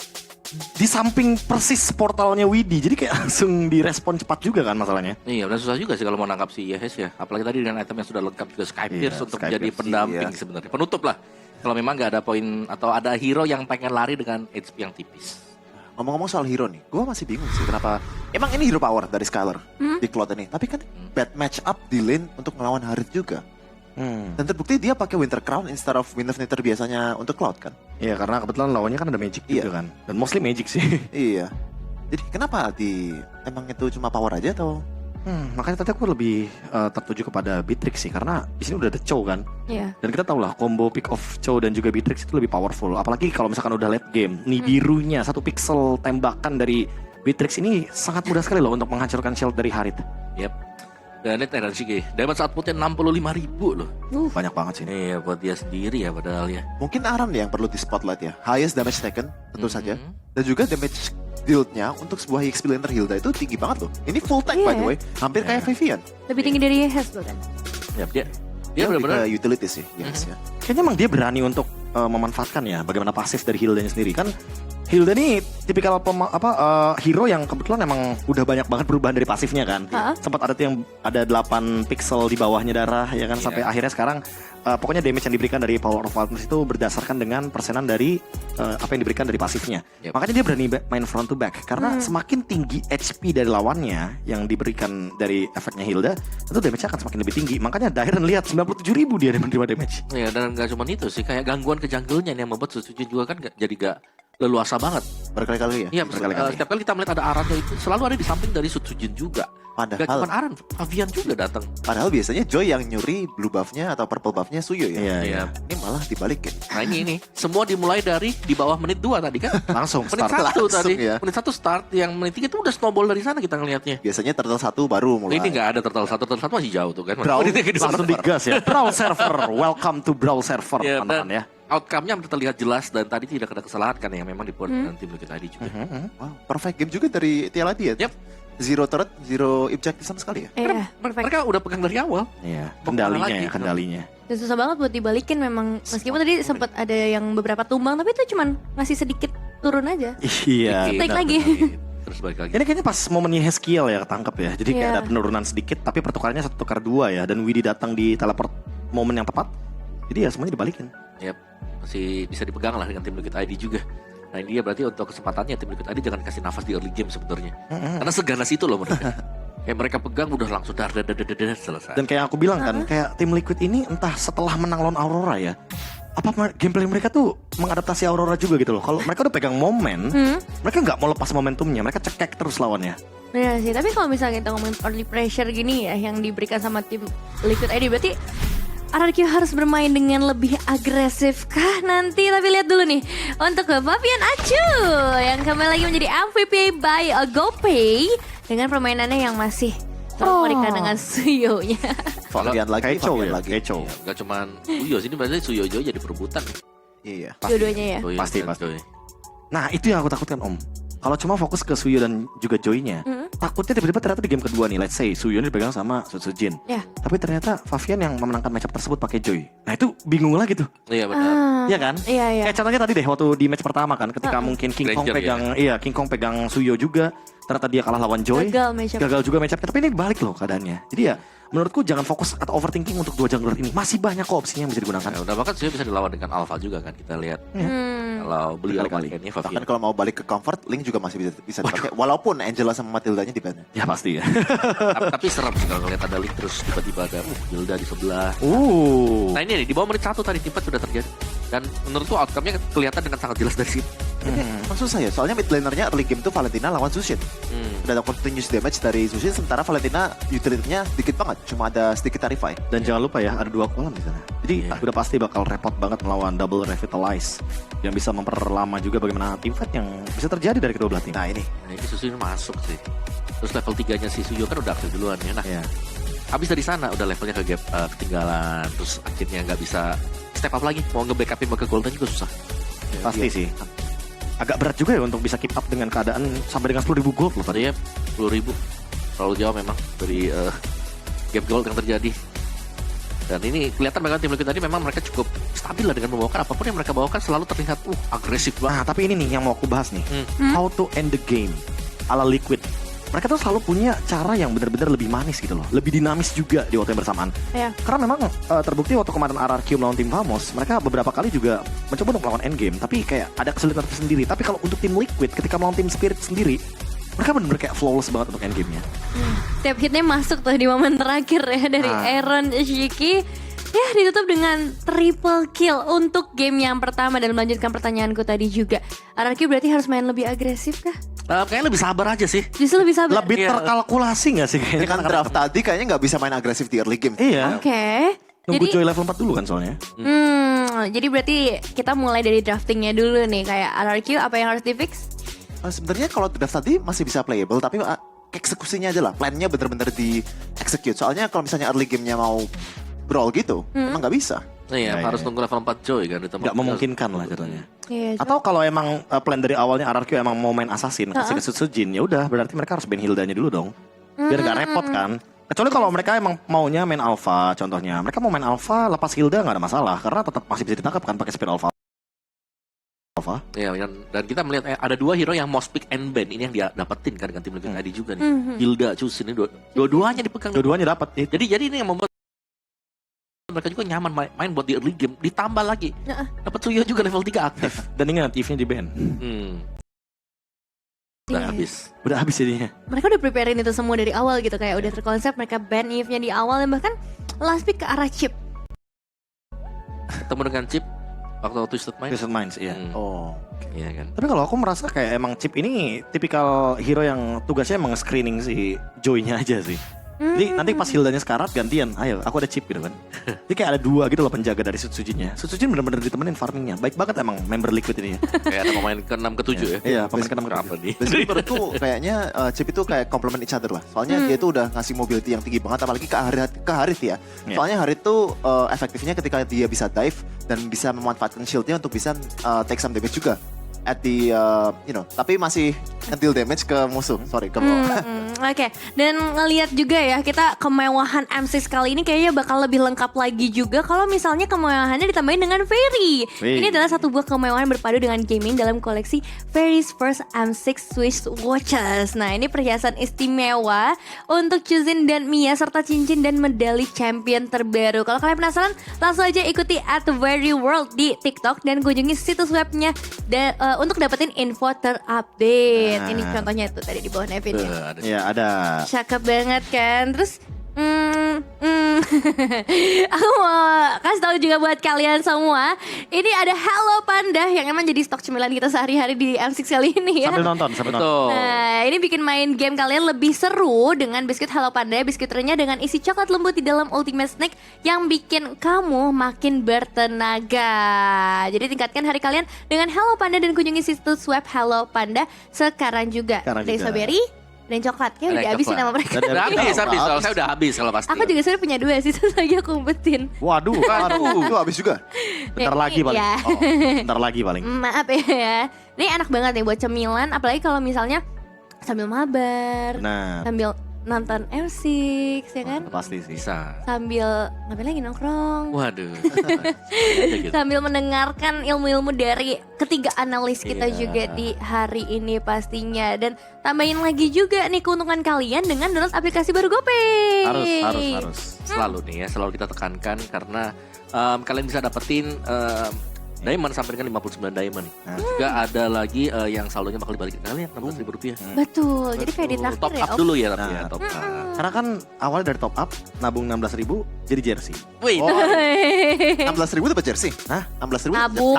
di samping persis portalnya Widi, jadi kayak langsung direspon cepat juga kan masalahnya.
Iya, dan susah juga sih kalau mau nangkap si Yehes ya. Apalagi tadi dengan item yang sudah lengkap juga Sky Pierce untuk menjadi pendamping sebenarnya. Penutup lah. Kalau memang nggak ada poin atau ada hero yang pengen lari dengan HP yang tipis.
Ngomong-ngomong soal hero nih, gue masih bingung sih kenapa. Emang ini hero power dari Skylar di Cloud ini, tapi kan bad match up di lane untuk melawan Harit juga. Dan terbukti dia pakai Winter Crown instead of Wind of Nether biasanya untuk Cloud kan.
Iya, karena kebetulan lawannya kan ada Magic juga kan. Dan mostly Magic sih.
Iya. Jadi kenapa emang itu cuma power aja atau?
Makanya tadi aku lebih tertuju kepada Beatrix sih, karena di sini udah ada Chow kan.
Iya.
Dan kita tahu lah combo pick off Chow dan juga Beatrix itu lebih powerful. Apalagi kalau misalkan udah late game, nih birunya 1 pixel tembakan dari Beatrix ini sangat mudah sekali loh untuk menghancurkan shield dari Harit.
Yap. Dan ini Shiki dapat outputnya 65.000 loh.
Banyak banget sih ini.
Iya, buat dia sendiri ya padahal ya.
Mungkin Aran yang perlu di spotlight ya. Highest damage taken tentu saja. Dan juga damage dealed-nya untuk sebuah XP laner Hilda itu tinggi banget loh. Ini full tank by the way, hampir kayak Vivian.
Lebih tinggi dari Yehes bahkan.
Ya, dia benar-benar
utility sih, yes ya.
Kayaknya emang dia berani untuk memanfaatkan ya bagaimana pasif dari Hildanya sendiri kan. Hilda nih tipikal hero yang kebetulan emang udah banyak banget perubahan dari pasifnya kan. Sempat ada tuh yang ada 8 pixel di bawahnya darah ya kan, sampai akhirnya sekarang pokoknya damage yang diberikan dari Power of Wildness itu berdasarkan dengan persenan dari apa yang diberikan dari pasifnya. Makanya dia berani main front to back karena semakin tinggi HP dari lawannya yang diberikan dari efeknya Hilda, tentu damage-nya akan semakin lebih tinggi. Makanya Dairen lihat 97.000 dia menerima damage.
Iya, dan gak cuma itu sih, kayak gangguan ke jungle-nya yang membuat Sutsujin juga kan jadi gak leluasa banget.
Berkali-kali ya?
Iya, setiap kali kita melihat ada Arannya itu selalu ada di samping dari Sutsujin juga.
Padahal
gak cuma Aran, Favian juga datang.
Padahal biasanya Joy yang nyuri blue buff-nya atau purple buff-nya Suyo ya.
Iya.
Ini malah dibalikin.
Nah ini semua dimulai dari di bawah menit 2 tadi kan.
Langsung
menit
start.
1 tadi.
Ya.
Menit 1 start, yang menit 3 itu udah snowball dari sana kita ngelihatnya.
Biasanya turtle 1 baru mulai.
Ini nggak ada turtle 1 masih jauh tuh kan.
Langsung digas ya. Brawl server, welcome to Brawl server teman-teman ya.
Outcome-nya terlihat jelas dan tadi tidak ada kesalahan kan yang memang dibuat tim Liquid ID juga.
Wow, perfect game juga dari TLD ya.
Yep.
Zero turret, zero objective sama sekali ya.
Iya, perfect.
Mereka udah pegang dari awal.
Iya,
Lagi.
kendalinya.
Dan susah banget buat dibalikin memang. Meskipun tadi sempat ada yang beberapa tumbang, tapi itu cuman ngasih sedikit turun aja.
Iya.
Naik lagi.
Terus balik lagi.
Ini kayaknya pas momennya Heskiel ya ketangkep ya. Jadi kayak ada penurunan sedikit tapi pertukarannya 1 tukar 2 ya. Dan Widi datang di teleport momen yang tepat. Jadi ya semuanya dibalikin.
Yap, masih bisa dipegang lah dengan tim Liquid ID juga. Nah ini dia berarti untuk kesempatannya tim Liquid ID jangan kasih nafas di early game sebenarnya. Karena seganas itu loh mereka. Kayak mereka pegang udah langsung dar selesai.
Dan kayak aku bilang kan, kayak tim Liquid ini entah setelah menang lawan Aurora ya, apa gameplay mereka tuh mengadaptasi Aurora juga gitu loh. Kalau mereka udah pegang momen, mereka nggak mau lepas momentumnya, mereka cekek terus lawannya.
Benar sih, tapi kalau misalnya kita ngomongin early pressure gini ya yang diberikan sama tim Liquid ID berarti RRQ harus bermain dengan lebih agresif kah nanti? Tapi lihat dulu nih untuk Fabian Acu yang kembali lagi menjadi MVP by GoPay dengan permainannya yang masih termorikan dengan Suyo-nya.
Fabian lagi,
Keco
Fabian
ya,
lagi.
Keco.
Gak cuman Suyo sini berarti Suyo jadi perebutan.
Iya.
Dua-duanya ya.
Suyo
Pasti,
dan
pasti.
Joy.
Nah itu yang aku takutkan Om. Kalau cuma fokus ke Suyo dan juga Joy-nya, takutnya tiba-tiba ternyata di game kedua nih, let's say Suyo ini dipegang sama Sutsujin.
Ya.
Tapi ternyata Fabian yang memenangkan matchup tersebut pakai Joy. Nah itu bingung lagi tuh.
Iya benar.
Iya kan?
Iya, iya.
Kayak contohnya tadi deh waktu di match pertama kan, ketika mungkin King Kong
Granger,
pegang, iya King Kong pegang Suyo juga, ternyata dia kalah lawan Joy.
Gagal matchup.
Gagal juga matchupnya, tapi ini balik loh keadaannya. Jadi ya menurutku jangan fokus atau overthinking untuk dua jungler ini. Masih banyak kok opsinya yang bisa digunakan.
Udah bahkan Suyo bisa dilawan dengan Alpha juga kan kita lihat. Kalau beliau
Berkali-kali.
ini
Bahkan
Fabian.
kalau mau balik ke comfort, Link juga masih bisa dipakai. Walaupun Angela sama Matildanya di ban.
Ya pasti ya.
Tapi serem sih kalau ngeliat ada Link terus tiba-tiba ada Hilda di sebelah. Nah ini nih di bawah menit 1 tadi tiba sudah terjadi. Dan menurutku outcome-nya kelihatan dengan sangat jelas dari sini.
Maksud saya, soalnya mid laner-nya early game tuh Valentina lawan Zushin. Udah ada continuous damage dari Zushin, sementara Valentina utility-nya dikit banget, cuma ada sedikit tarify.
Dan jangan lupa ya, ada 2 kolam di sana. Jadi udah pasti bakal repot banget melawan double revitalize yang bisa memperlama juga bagaimana team fight yang bisa terjadi dari kedua belah tim.
Nah ini,
Nah ini Suyo masuk sih. Terus level 3-nya si Suyo kan udah aktif duluan ya. Nah
Ya.
habis dari sana udah levelnya ke gap ketinggalan. Terus akhirnya nggak bisa step up lagi. Mau nge-backupin ke golden juga susah.
Pasti sih. Agak berat juga ya untuk bisa keep up dengan keadaan sampai dengan 10.000 gold loh tadi.
Tadi ya 10.000. Terlalu jauh memang dari gap gold yang terjadi. Dan ini kelihatan bahkan tim Liquid tadi memang mereka cukup stabil lah dengan membawakan apapun yang mereka bawakan selalu terlihat agresif banget.
Nah, tapi ini nih yang mau aku bahas nih. How to end the game ala Liquid. Mereka tuh selalu punya cara yang benar-benar lebih manis gitu loh. Lebih dinamis juga di waktu yang bersamaan.
Ya.
Karena memang terbukti waktu kemarin RRQ melawan tim Famos, mereka beberapa kali juga mencoba untuk melawan endgame. Tapi kayak ada kesulitan tersendiri. Tapi kalau untuk tim Liquid, ketika melawan tim Spirit sendiri, mereka benar-benar kayak flawless banget untuk endgame-nya.
Tiap hitnya masuk tuh di momen terakhir ya dari Aaron Shiki. Ya ditutup dengan triple kill untuk game yang pertama. Dan melanjutkan pertanyaanku tadi juga, RRQ berarti harus main lebih agresif kah?
Kayaknya lebih sabar aja sih.
Justru lebih sabar.
Lebih terkalkulasi gak sih kayaknya?
dengan draft tadi kayaknya nggak bisa main agresif di early game.
Iya.
Oke.
Nunggu
Jadi
Joy level 4 dulu kan soalnya.
jadi berarti kita mulai dari draftingnya dulu nih. Kayak RRQ apa yang harus di fix?
Sebenarnya kalau draft tadi masih bisa playable, tapi eksekusinya aja lah. Plannya bener-bener di execute. Soalnya kalau misalnya early game-nya mau brawl gitu, emang nggak bisa.
Iya, harus nunggu level 4 Joy kan.
Gak memungkinkan lah jatuhnya.
Iya.
Atau kalau emang plan dari awalnya RRQ emang mau main assassin kasih ke Sutsujin, ya udah berarti mereka harus ban Hildanya dulu dong. Biar gak repot kan. Kecuali kalau mereka emang maunya main alpha contohnya. Mereka mau main alpha lepas Hilda gak ada masalah karena tetap masih bisa ditangkap kan pakai speed alpha.
Iya, dan kita melihat ada 2 hero yang most pick and ban ini yang dia dapetin kan dengan tim Liquid tadi juga nih. Hilda, Chusin ini dua-duanya dipegang.
Dua-duanya dapat.
Jadi ini yang membuat mereka juga nyaman main buat di early game. Ditambah lagi dapat Suyo juga level 3 aktif.
Dan ingat Eve-nya di ban.
Udah
Iya.
habis.
Udah habis jadinya.
Mereka udah preparein itu semua dari awal gitu. Kayak udah terkonsep mereka ban Eve-nya di awal. Dan bahkan last pick ke arah chip.
Ketemu dengan Chip waktu Twisted Mind.
Twisted Minds, iya.
Oh.
Iya kan.
Tapi kalau aku merasa kayak emang Chip ini tipikal hero yang tugasnya emang screening si Joy-nya aja sih. Jadi nanti pas Hildanya sekarat gantian, ayo aku ada Chip gitu kan. Jadi kayak ada 2 gitu loh penjaga dari Sutsujinnya. Sutsujin bener-bener ditemenin farmingnya. Baik banget emang member Liquid ini ya.
Kayak ada pemain ke-6 ke-7 ya.
Iya, pemain ke-6
Berapa nih?
Dan sebenarnya menurutku kayaknya Chip itu kayak complement each other lah. Soalnya dia itu udah ngasih mobility yang tinggi banget, apalagi ke Harith ya. Soalnya Harith tuh efektifnya ketika dia bisa dive dan bisa memanfaatkan shieldnya untuk bisa take some damage juga. At the tapi masih deal damage ke musuh, sorry ke bawah.
Oke, dan ngelihat juga ya kita kemewahan M6 kali ini kayaknya bakal lebih lengkap lagi juga kalau misalnya kemewahannya ditambahin dengan Fairy. Ini adalah satu buah kemewahan berpadu dengan gaming dalam koleksi Fairy's First M6 Swiss Watches. Nah ini perhiasan istimewa untuk Chuzin dan Mia serta cincin dan medali champion terbaru. Kalau kalian penasaran langsung aja ikuti @veryworld di TikTok dan kunjungi situs webnya untuk dapetin info terupdate. Ini contohnya tuh tadi di bawah Nevin ya.
Ya ada.
Cakep banget kan. Terus Aku mau kasih tahu juga buat kalian semua, ini ada Hello Panda yang emang jadi stok cemilan kita sehari-hari di M6 kali ini ya.
Sambil nonton.
Betul.
Nah, ini bikin main game kalian lebih seru dengan biskuit Hello Panda. Biskuit renyah dengan isi coklat lembut di dalam Ultimate Snack yang bikin kamu makin bertenaga. Jadi tingkatkan hari kalian dengan Hello Panda dan kunjungi situs web Hello Panda sekarang juga.
Sekarang
Dari
juga.
strawberry dan coklat. Kayaknya udah habisin sama mereka.
Udah habis. Kalau saya udah habis kalau pasti.
Aku juga sebenarnya punya 2 sih, terus lagi aku umpetin.
Waduh,
Itu habis juga.
bentar
Ya,
lagi paling.
ya.
Oh, bentar lagi paling.
Maaf ya. Ini enak banget nih buat cemilan, apalagi kalau misalnya sambil mabar,
Nah,
sambil nonton M6, ya kan?
pasti sih.
Bisa.
Sambil ngapain lagi nongkrong,
Waduh. Gitu.
sambil mendengarkan ilmu-ilmu dari ketiga analis kita
Iya.
juga di hari ini pastinya. Dan tambahin lagi juga nih keuntungan kalian dengan download aplikasi baru GoPay.
Harus.
Selalu nih ya, selalu kita tekankan karena kalian bisa dapetin diamond sampai dengan 59 diamond nih. Juga ada lagi yang saldonya bakal dibalikin kalian Rp16.000.
Betul, jadi kayak ditraktir
Top
ya
up
Om.
dulu ya tapi
Nah,
ya top up.
Karena kan awalnya dari top up, nabung 16.000 jadi jersey.
Wih,
16.000 dapat jersey.
Hah?
16.000
Tabung.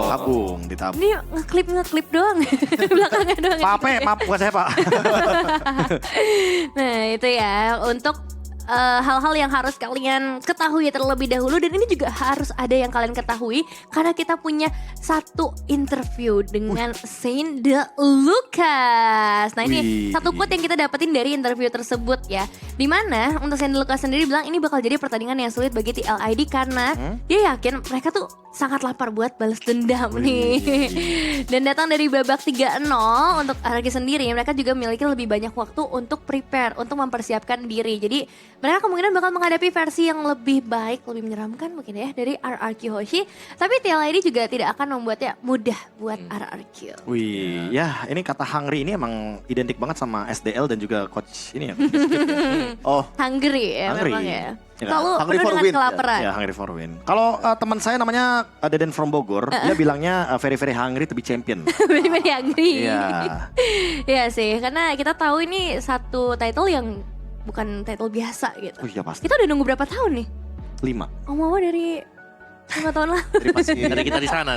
Tabung, ditabung.
Ini ngeklip doang. Belakangnya doang.
Pak Ape, maaf bukan saya Pak.
Nah itu ya untuk hal-hal yang harus kalian ketahui terlebih dahulu. Dan ini juga harus ada yang kalian ketahui karena kita punya satu interview dengan Saint De Lucas. Nah ini
Wih.
satu quote yang kita dapetin dari interview tersebut ya, dimana untuk Saint De Lucas sendiri bilang ini bakal jadi pertandingan yang sulit bagi TLID karena dia yakin mereka tuh sangat lapar buat balas dendam nih. Dan datang dari babak 3-0 untuk RRQ sendiri, mereka juga memiliki lebih banyak waktu untuk prepare, untuk mempersiapkan diri. Jadi mereka kemungkinan bakal menghadapi versi yang lebih baik, lebih menyeramkan mungkin ya dari RRQ Hoshi. Tapi TLID juga tidak akan membuatnya mudah buat RRQ.
Wih, ya ini kata hungry ini emang identik banget sama SDL dan juga coach ini ya.
Oh,
Hungry ya
Hungry.
memang ya.
Ya,
Selalu
hungry
penuh
for
dengan
win,
kelaparan.
Ya, hungry for win. Kalau teman saya namanya Deden from Bogor, dia bilangnya very very hungry to be champion.
Very hungry.
Iya.
Iya sih, karena kita tahu ini satu title yang bukan title biasa gitu.
Oh iya pasti.
Kita udah nunggu berapa tahun nih?
5.
Om Wawa dari 5 tahun lah.
dari masih
dari kita di sana.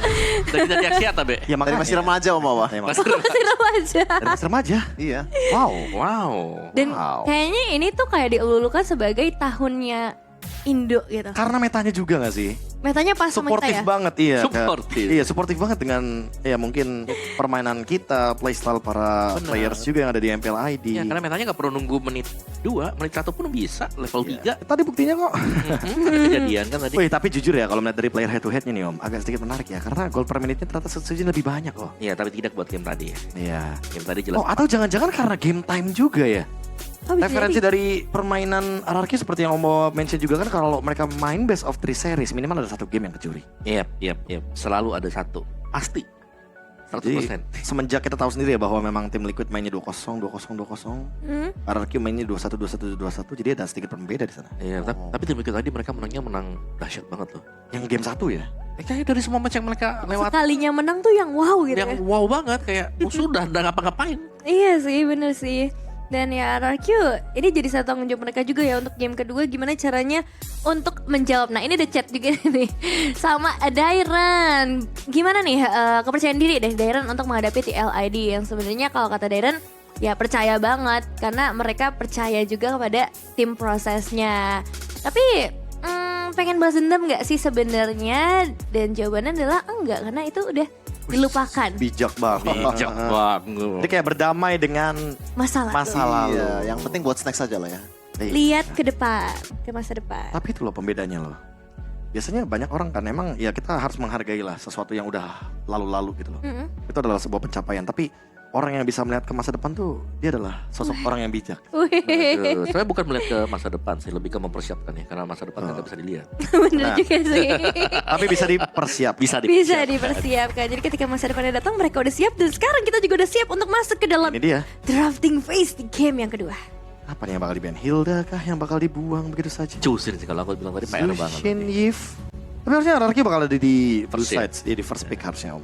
Dari kita di Aksiata, Be.
Ya
dari
makanya.
masih remaja Om Wawa.
Ya,
Masih
Masih remaja.
dari masih remaja.
Iya.
Wow.
Wow.
Dan
Wow.
kayaknya ini tuh kayak dielulukan sebagai tahunnya Indo gitu.
Karena metanya juga gak sih?
Metanya pas sama kita
Suportif
ya.
banget iya.
Suportif.
Iya suportif banget dengan ya mungkin permainan kita, playstyle para
Benar.
players juga yang ada di MPL ID.
Ya, karena metanya gak perlu nunggu menit 2, menit 1 pun bisa, level 3.
Tadi buktinya kok.
Kejadian kan tadi.
Wih tapi jujur ya kalau melihat dari player head to headnya nih Om, agak sedikit menarik ya. Karena gold per menitnya ternyata setuju lebih banyak loh.
Iya, tapi tidak buat game tadi ya.
Iya.
Game tadi jelas.
Oh atau jangan-jangan karena game time juga ya?
Oh, bisa
Referensi
jadi.
dari permainan RRQ seperti yang Om mention juga kan kalau mereka main best of 3 series minimal ada satu game yang kecuri.
Yep. Selalu ada satu. Pasti. 100%.
Jadi semenjak kita tahu sendiri ya bahwa memang tim Liquid mainnya 2-0, 2-0, 2-0, RRQ mainnya 2-1, 2-1, 2-1, jadi ada sedikit pembeda di sana.
Iya, tapi tim Liquid tadi mereka menangnya menang dahsyat banget loh.
Yang game 1 ya?
Kayaknya dari semua match yang mereka lewat
Sekalinya menang tuh yang wow gitu
yang
ya.
wow banget kayak sudah udah ngapa-ngapain.
Iya sih, bener sih. Dan ya RRQ ini jadi satu tanggung jawab mereka juga ya untuk game kedua gimana caranya untuk menjawab. Nah ini ada chat juga nih sama Dairen. Gimana nih kepercayaan diri dari Dairen untuk menghadapi TLID yang sebenarnya kalau kata Dairen ya percaya banget karena mereka percaya juga kepada tim prosesnya. Tapi pengen balas dendam nggak sih sebenarnya? Dan jawabannya adalah enggak karena itu udah dilupakan
Bijak banget.
Bijak banget.
Jadi kayak berdamai dengan
masalah.
masa lalu.
Iya, yang penting buat snack saja lah ya.
Lihat ke depan, ke masa depan.
Tapi itu loh pembedanya loh. Biasanya banyak orang kan emang ya kita harus menghargai lah sesuatu yang udah lalu-lalu gitu loh. Itu adalah sebuah pencapaian. Tapi orang yang bisa melihat ke masa depan tuh dia adalah sosok orang yang bijak.
Aduh, saya bukan melihat ke masa depan sih, lebih ke mempersiapkan ya karena masa depan nggak bisa dilihat.
Bener juga sih.
Tapi bisa dipersiap.
Bisa
Bisa dipersiapkan. Jadi ketika masa depannya datang mereka udah siap. Dan sekarang kita juga udah siap untuk masuk ke dalam
Ini dia.
drafting phase di game yang kedua.
Apa nih yang bakal di-ban? Hilda kah yang bakal dibuang begitu saja?
Cusin sih kalau aku bilang tadi PR banget.
Zushin
tadi.
Yif. Tapi harusnya RRQ bakal ada di
First
blue sides, di first pick harusnya Om.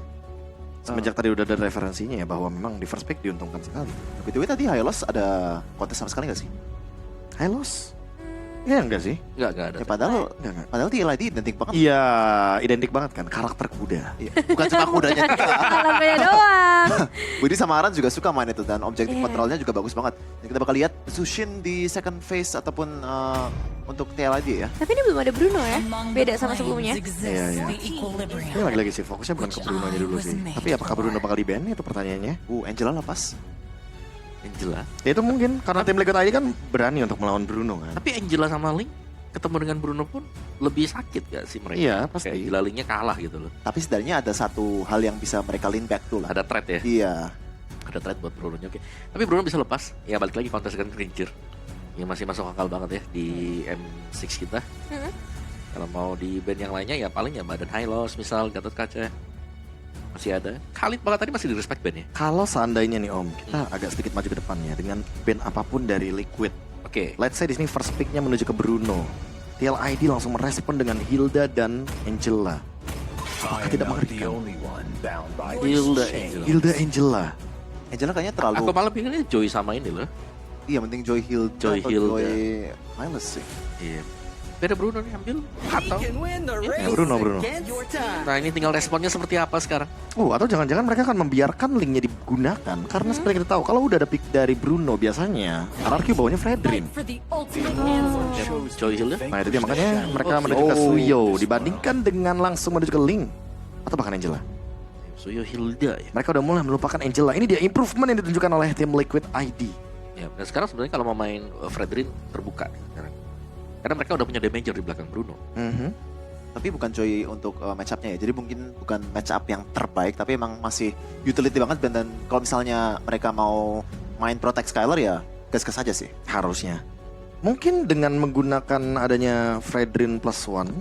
Semenjak tadi udah ada referensinya ya bahwa memang di first pick diuntungkan sekali.
BTW tadi Hylos ada kontes sama sekali gak sih?
Hylos? Iya enggak sih?
Enggak ada.
Ya, padahal TLID identik banget.
Iya, identik banget kan karakter kuda.
Iya. Bukan cuma kudanya juga.
Alamnya doang.
Budi sama Aran juga suka main itu dan objektif
Iya.
kontrolnya juga bagus banget. Dan kita bakal lihat Sushin di second phase ataupun untuk TLID ya.
Tapi ini belum ada Bruno ya. Beda sama sebelumnya.
Iya. Ini lagi-lagi sih fokusnya bukan ke Bruno-nya dulu sih. Tapi apakah Bruno bakal di-ban itu pertanyaannya?
Angela lepas.
Angela.
Ya itu mungkin karena tim Liquid ID kan berani untuk melawan Bruno kan.
Tapi Angela sama Link ketemu dengan Bruno pun lebih sakit gak sih mereka?
Iya, pasti.
Kayak gila Linknya kalah gitu loh.
Tapi setidaknya ada satu hal yang bisa mereka lean back tuh lah.
Ada threat ya?
Iya.
Ada threat buat Bruno-nya, oke. Tapi Bruno bisa lepas. Ya balik lagi kontes dengan Granger. Yang masih masuk akal banget ya di M6 kita. Kalau mau di band yang lainnya ya paling ya Badan Hylos misal, Gatot Kaca. Masih ada. Khalid banget tadi masih di respect band ya?
Kalau seandainya nih Om, kita agak sedikit maju ke depannya dengan band apapun dari Liquid.
Oke.
Let's say di sini first pick-nya menuju ke Bruno. TLID langsung merespon dengan Hilda dan Angela.
I
Tidak
am not the
mengerikan.
only one bound by
Hilda
this chain.
Angela.
Hilda Angela.
Angela kayaknya terlalu.
Aku malah pinginnya Joy sama ini loh.
Iya, mending Joy Hilda
Joy
atau
Hilda.
Joy Hylos sih.
Iya. Beda Bruno nih ambil atau
Ya, Bruno.
nah ini tinggal responnya seperti apa sekarang.
Atau jangan-jangan mereka akan membiarkan linknya digunakan. Karena seperti kita tahu, kalau udah ada pick dari Bruno biasanya RRQ bawanya Fredrin.
Joy Hilda.
Nah itu dia makanya mereka menuju ke Suyo dibandingkan dengan langsung menuju ke Link. Atau bahkan Angela.
Suyo Hilda ya.
Mereka udah mulai melupakan Angela. Ini dia improvement yang ditunjukkan oleh tim Liquid ID.
Ya, dan sekarang sebenarnya kalau mau main Fredrin terbuka sekarang. Karena mereka udah punya damager di belakang Bruno.
Tapi bukan Joy untuk match up-nya ya. Jadi mungkin bukan match up yang terbaik, tapi emang masih utility banget. Dan kalau misalnya mereka mau main Protect Skylar ya gas-gas aja sih.
Harusnya. Mungkin dengan menggunakan adanya Fredrin +1.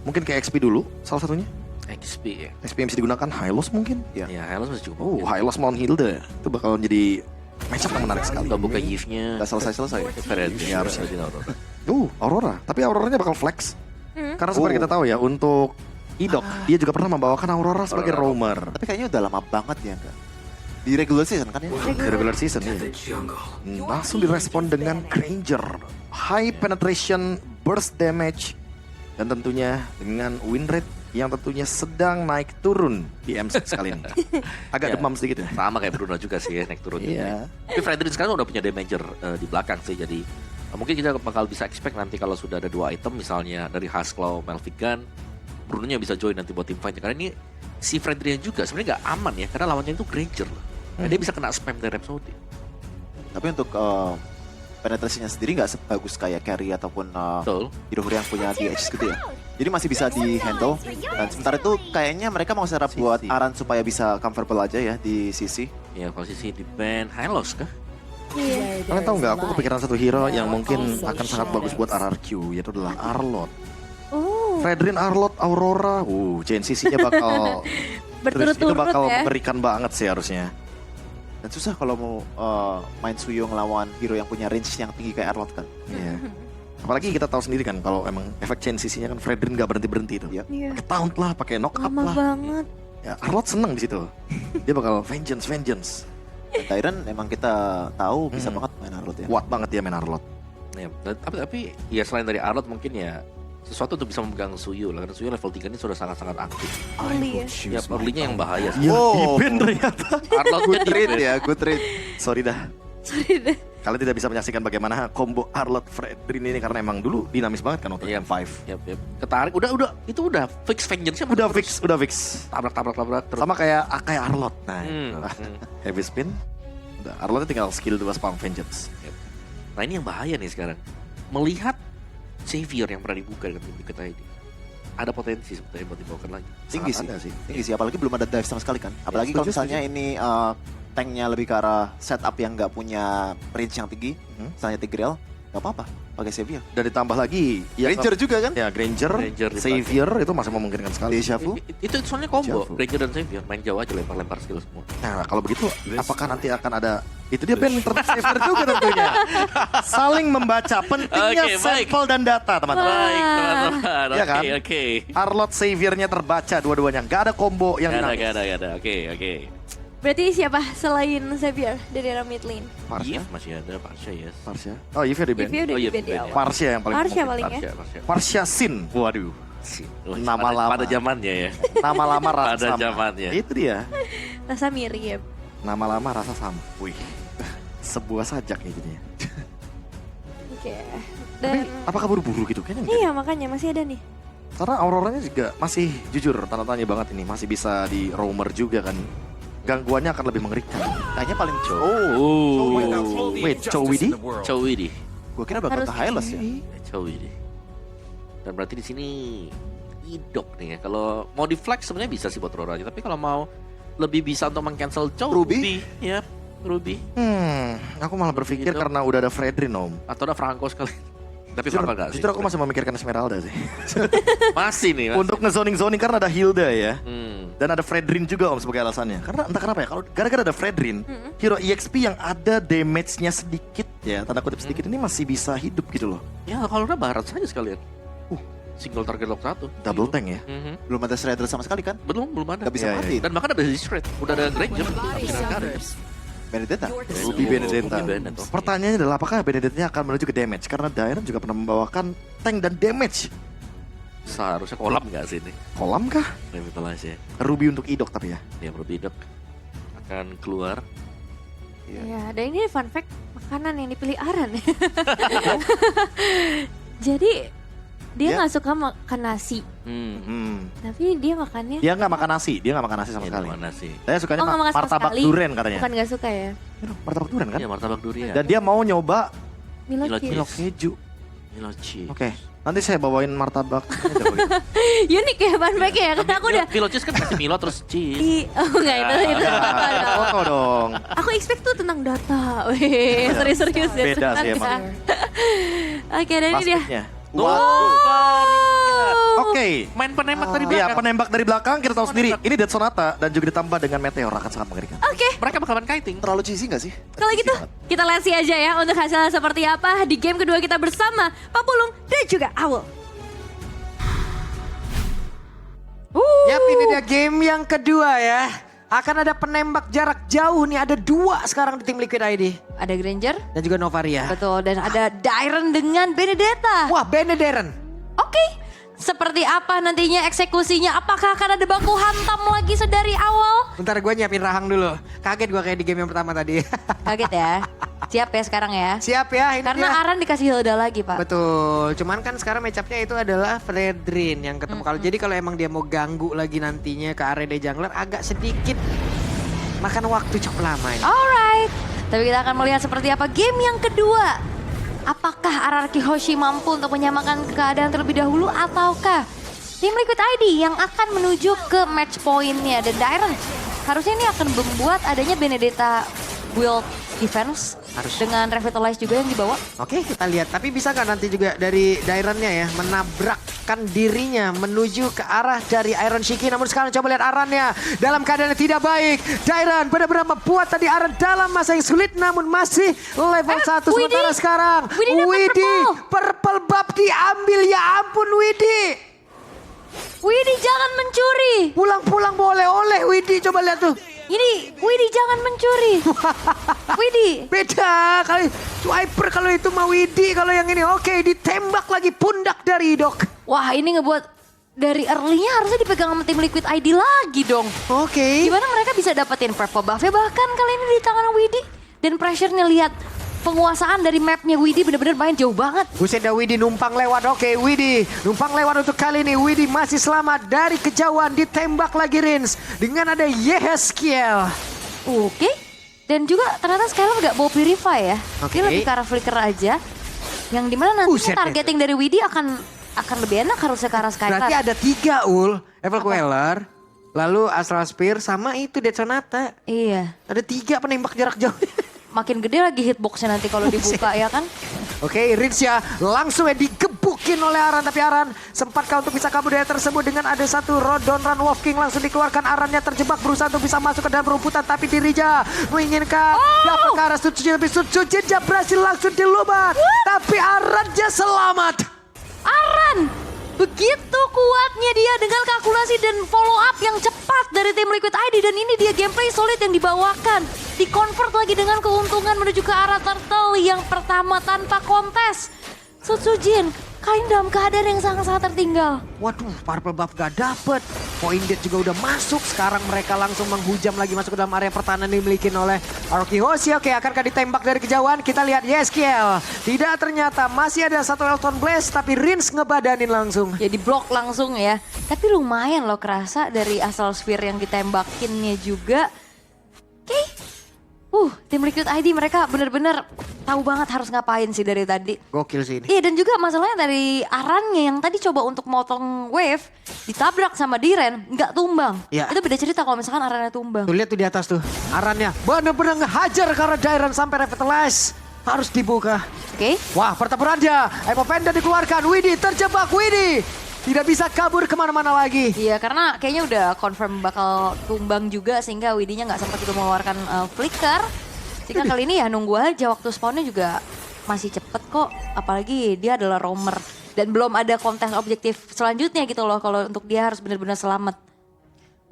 Mungkin kayak XP dulu salah satunya.
XP ya.
XP yang bisa digunakan Hylos mungkin.
Ya, Hylos masih cukup.
Hylos melawan Hilda. Itu bakal jadi match up yang menarik sekali.
Udah buka gift-nya.
Udah selesai.
Ya, harusnya.
Aurora. Tapi Auroranya bakal flex. Karena seperti kita tahu ya, untuk Idok, dia juga pernah membawakan Aurora sebagai roamer.
Tapi kayaknya udah lama banget ya enggak? Di regular season kan ya?
Di regular season ya. Langsung direspon dengan Granger. High penetration, burst damage, dan tentunya dengan win rate yang tentunya sedang naik turun di M6 kali ini. Agak demam sedikit ya.
Sama kayak Bruno juga sih ya, naik turun.
Iya.
Tapi Fredrin sekarang udah punya damager di belakang sih, jadi mungkin kita bakal bisa expect nanti kalau sudah ada 2 item misalnya dari Hasclaw, Melvigan, Bruno-nya bisa join nanti buat tim fight. Karena ini si Fredrin juga sebenarnya nggak aman ya, karena lawannya itu Granger loh. Nah, dia bisa kena spam dari Rhapsody.
Tapi untuk penetrasinya sendiri nggak sebagus kayak Carry ataupun
Betul.
hero yang punya DH gitu ya. Jadi masih bisa di-handle. Dan sementara itu kayaknya mereka mau setup buat Aran supaya bisa comfortable aja ya di sisi.
Ya posisi di band Hylos kah?
Kalian tahu nggak? Aku kepikiran satu hero yang mungkin akan sangat bagus buat RRQ, yaitu adalah Arlot. Fredrin, Arlot, Aurora. JNCC-nya bakal
Berturut-turut
itu bakal
ya.
mengerikan banget sih harusnya.
Dan susah kalau mau main Suyo ngelawan hero yang punya range yang tinggi kayak Arlot kan.
Iya. Apalagi kita tahu sendiri kan kalau emang efek JNCC-nya kan Fredrin nggak berhenti-berhenti itu.
Iya.
Iya.
Pakai taunt lah, pakai knock up
Lama
lah.
banget.
Ya, Arlot seneng di situ. Dia bakal vengeance.
Dan Tyron emang kita tahu bisa banget main Arlot ya.
Kuat banget dia main Arlot.
Ya, tapi ya selain dari Arlot mungkin ya sesuatu untuk bisa memegang Suyo lah, karena Suyo level 3 ini sudah sangat-sangat aktif.
Early ya.
Ya, early-nya yang bahaya sih.
Ya,
Oh.
di-ban ternyata.
Arlotnya di
Trade
band.
ya, good trade.
Sorry dah.
Sorry deh.
Kalian tidak bisa menyaksikan bagaimana combo Arlot Fredrin ini karena emang dulu dinamis banget kan untuk
Iya.
M5.
Yap. Ketarik, itu udah fix vengeance-nya.
Udah
terus
fix.
tabrak terus.
Sama kayak Arlot. Nah,
Hmm.
heavy spin. Udah, Arlotnya tinggal skill 2 spam vengeance.
Nah ini yang bahaya nih sekarang. Melihat Xavier yang pernah dibuka dengan tim kita ini, ada potensi sebetulnya buat dibawakan lagi.
Tinggi
Sangat
sih.
ada sih.
Tinggi sih, apalagi belum ada dive sama sekali kan. Apalagi kalau
setuju,
misalnya ini tanknya lebih ke arah setup yang nggak punya range yang tinggi, misalnya Tigreal, nggak apa-apa, pakai Xavier.
Dan ditambah lagi
Ranger juga kan?
Ya, Granger
Granger
Xavier itu masih memungkinkan sekali.
Deja Vu.
Itu soalnya combo,
Javu.
Granger dan Xavier main jauh aja lempar skill semua.
Nah, kalau begitu apakah nanti akan ada itu dia band Xavier juga tentunya. Saling membaca pentingnya
Oke, baik.
sampel dan data, teman-teman.
Baik teman-teman,
Iya kan?
oke.
Arlot Xaviernya terbaca dua-duanya. Gak ada combo yang
Gak
dinamis.
ada, oke.
Berarti siapa selain Xavier dari arah mid lane?
Yves masih ada, Parsha yes.
Parsha. Oh, Yves di band.
Yves udah
Oh,
di
iya,
band di
band.
awal.
Parsha yang paling
Parsha
mungkin.
paling ya.
Parsha.
Parsha Sin. Waduh.
Oh,
Nama
pada-
lama.
Pada zamannya ya.
Nama lama rasa
Pada
sama.
zamannya.
Itu dia.
Rasa mirip.
Nama lama rasa sama. Wih. Sebuah sajak ya jadinya.
Oke.
Tapi
Dan
apakah buru-buru gitu? Kayaknya enggak.
iya makanya masih ada nih.
Karena Auroranya juga masih jujur tanda tanya banget ini. Masih bisa di roamer juga kan. Gangguannya akan lebih mengerikan.
Kayaknya paling Chow.
Oh,
Wait, Chow Widi?
Chow Widi.
Gue kira bakal ke
Harus
Hylos ya.
Chow Widi. Dan berarti di sini idok nih ya. Kalau mau di flex sebenarnya bisa sih buat Roro aja. Tapi kalau mau lebih bisa untuk meng-cancel Chow
Ruby?
Ya, Ruby.
Aku malah berpikir
Gitu.
karena udah ada Fredrin om.
Atau ada Franco sekali. Tapi
Justru,
Franco gak sih?
justru aku masih memikirkan Esmeralda sih.
Masih nih. Masih.
Untuk nge-zoning karena ada Hilda ya.
Hmm.
Dan ada Fredrin juga om sebagai alasannya. Karena entah kenapa ya, kalau gara-gara ada Fredrin, hero EXP yang ada damage-nya sedikit ya, tanda kutip sedikit ini masih bisa hidup gitu loh.
Ya kalau udah barat saja sekalian. Single target lock 1.
Double tank ya.
Belum ada Shredder sama sekali kan?
Belum ada.
Gak bisa
Iya,
mati.
Dan bahkan ada Discret. Udah ada Great Jump.
Benedetta.
Ruby Benedetta.
Ruby Benedetta.
Pertanyaannya adalah apakah Benedetta akan menuju ke damage? Karena Dairon juga pernah membawakan tank dan damage.
Seharusnya kolam gak sih ini?
Kolam kah?
Revitalize ya.
Ruby untuk idok tapi ya.
Ya Ruby Dok akan keluar.
Ya, dan ini fun fact makanan yang dipilih Aran. Jadi dia
Ya.
nggak suka makan nasi, tapi dia makannya
Dia nggak makan nasi, dia nggak makan nasi sama sekali.
Mana sih?
Saya sukanya
Oh, nggak makan sama
martabak
sekali.
duren katanya.
bukan nggak suka ya.
Martabak duren kan?
Iya martabak durian.
Dan dia mau nyoba
Milo
Milo
cheese.
Milo keju.
Milo cheese.
Oke, nanti saya bawain martabak.
Unik ya fun fact ya, karena aku udah
Milo cheese kan kasih Milo terus cheese.
Oh enggak itu apa dong.
Foto dong.
Aku expect tuh tentang data. Wih, serius-serius ya.
Beda sih
ternyata.
emang.
Oke, dan ini dia.
Plastiknya.
Oh.
Oke.
Main penembak dari
Iya,
belakang.
penembak dari belakang kita tahu sendiri. Ini Dead Sonata dan juga ditambah dengan Meteor akan sangat mengerikan.
Oke,
Mereka bakalan kiting.
Terlalu cheesy gak sih?
kalau gitu kita lihat sih aja ya untuk hasilnya seperti apa di game kedua kita bersama Papulung dan juga Owl.
Yap, ini dia game yang kedua ya. Akan ada penembak jarak jauh nih, ada 2 sekarang di tim Liquid ID.
Ada Granger,
Dan juga Novaria.
betul, dan ada Dairon dengan Benedetta.
Wah, Benederen.
Oke, seperti apa nantinya eksekusinya? Apakah akan ada baku hantam lagi sedari awal?
Bentar gue nyiapin rahang dulu. Kaget gue kayak di game yang pertama tadi.
Kaget ya? Siap ya sekarang ya?
Siap ya, ini
Karena
dia.
Aran dikasih Hilda lagi, Pak.
Betul, cuman kan sekarang matchupnya itu adalah Fredrin yang ketemu. Kalau jadi kalau emang dia mau ganggu lagi nantinya ke area jungler agak sedikit makan waktu cukup lama ini.
Alright, tapi kita akan melihat seperti apa game yang kedua. Apakah RRQ Hoshi mampu untuk menyamakan keadaan terlebih dahulu ataukah tim Liquid ID yang akan menuju ke match point-nya. Dan Dairon harusnya ini akan membuat adanya Benedetta build defense dengan Revitalize juga yang dibawa.
Oke, kita lihat. Tapi bisa nggak nanti juga dari Daironnya ya menabrakkan dirinya menuju ke arah dari Iron Shiki. Namun sekarang coba lihat Arannya dalam keadaan yang tidak baik. Dairon benar-benar membuat tadi Aran dalam masa yang sulit namun masih level 1
Widi.
sementara sekarang.
Widi dapat
purple bab diambil, ya ampun Widi.
Widih jangan mencuri.
Pulang-pulang boleh oleh Widi, coba lihat tuh.
Ini Widih jangan mencuri. Widih.
Beda kali swiper kalau itu mah Widi, kalau yang ini oke ditembak lagi pundak dari Dok.
Wah ini ngebuat dari early-nya harusnya dipegang sama tim Liquid ID lagi dong.
Oke.
Gimana mereka bisa dapetin purple buff-nya bahkan kali ini di tangan Widih. Dan pressure-nya lihat penguasaan dari mapnya Widih benar-benar main jauh banget.
Buset dah Widi numpang lewat. Oke, Widi numpang lewat untuk kali ini. Widi masih selamat dari kejauhan, ditembak lagi Rins dengan ada Yehezkiel.
Oke. Dan juga ternyata Skylar nggak bawa Purify ya.
Oke.
Dia lebih ke arah flicker aja. Yang dimana nanti
Buset deh.
targeting dari Widih akan lebih enak harusnya ke arah Skylar.
Berarti ada 3 Evil Queller, lalu Astral Spear sama itu Dead Sonata.
Iya.
Ada 3 penembak jarak jauh.
Makin gede lagi hitboxnya nanti kalau dibuka ya kan.
Oke, Rins ya langsung ya digebukin oleh Aran. Tapi Aran sempatkah untuk bisa kabur dari tersebut dengan ada satu Rodon Run Wolf King langsung dikeluarkan. Arannya terjebak berusaha untuk bisa masuk ke dalam rumputan. Tapi Dirija menginginkan dapat ke arah Suci. Tapi Suci berhasil langsung dilubat. Tapi Arannya selamat.
Aran Begitu kuatnya dia dengan kalkulasi dan follow up yang cepat dari tim Liquid ID. Dan ini dia gameplay solid yang dibawakan. Di-convert lagi dengan keuntungan menuju ke arah turtle yang pertama tanpa kontes. Sutsujin kali ini dalam keadaan yang sangat-sangat tertinggal.
Waduh, purple buff gak dapet. Point dead juga udah masuk. Sekarang mereka langsung menghujam lagi masuk ke dalam area pertahanan yang dimiliki oleh Aroki Hoshi. Oke, akankah ditembak dari kejauhan? Kita lihat Yeskiel. Tidak, ternyata masih ada satu Elton Blast, tapi Rins ngebadanin langsung.
Ya diblok langsung ya. Tapi lumayan loh kerasa dari asal sphere yang ditembakinnya juga. Oke. Tim Liquid ID mereka bener-bener tahu banget harus ngapain sih dari tadi.
Gokil sih ini.
Iya, dan juga masalahnya dari Arannya yang tadi coba untuk motong wave, ditabrak sama Diren, nggak tumbang.
Iya.
Itu beda cerita kalau misalkan Arannya tumbang.
Tuh lihat tuh di atas tuh. Arannya bener-bener ngehajar karena Dairon sampai revitalize. Harus dibuka.
Oke.
Wah, pertempurannya. Epo Panda dikeluarkan. Widih terjebak. Widih. Tidak bisa kabur kemana-mana lagi.
Iya, karena kayaknya udah confirm bakal tumbang juga sehingga Widinya nggak sempat juga mengeluarkan flicker. Jika kali ini ya nunggu aja, waktu spawnnya juga masih cepet kok. Apalagi dia adalah roamer. Dan belum ada kontes objektif selanjutnya gitu loh kalau untuk dia harus benar-benar selamat.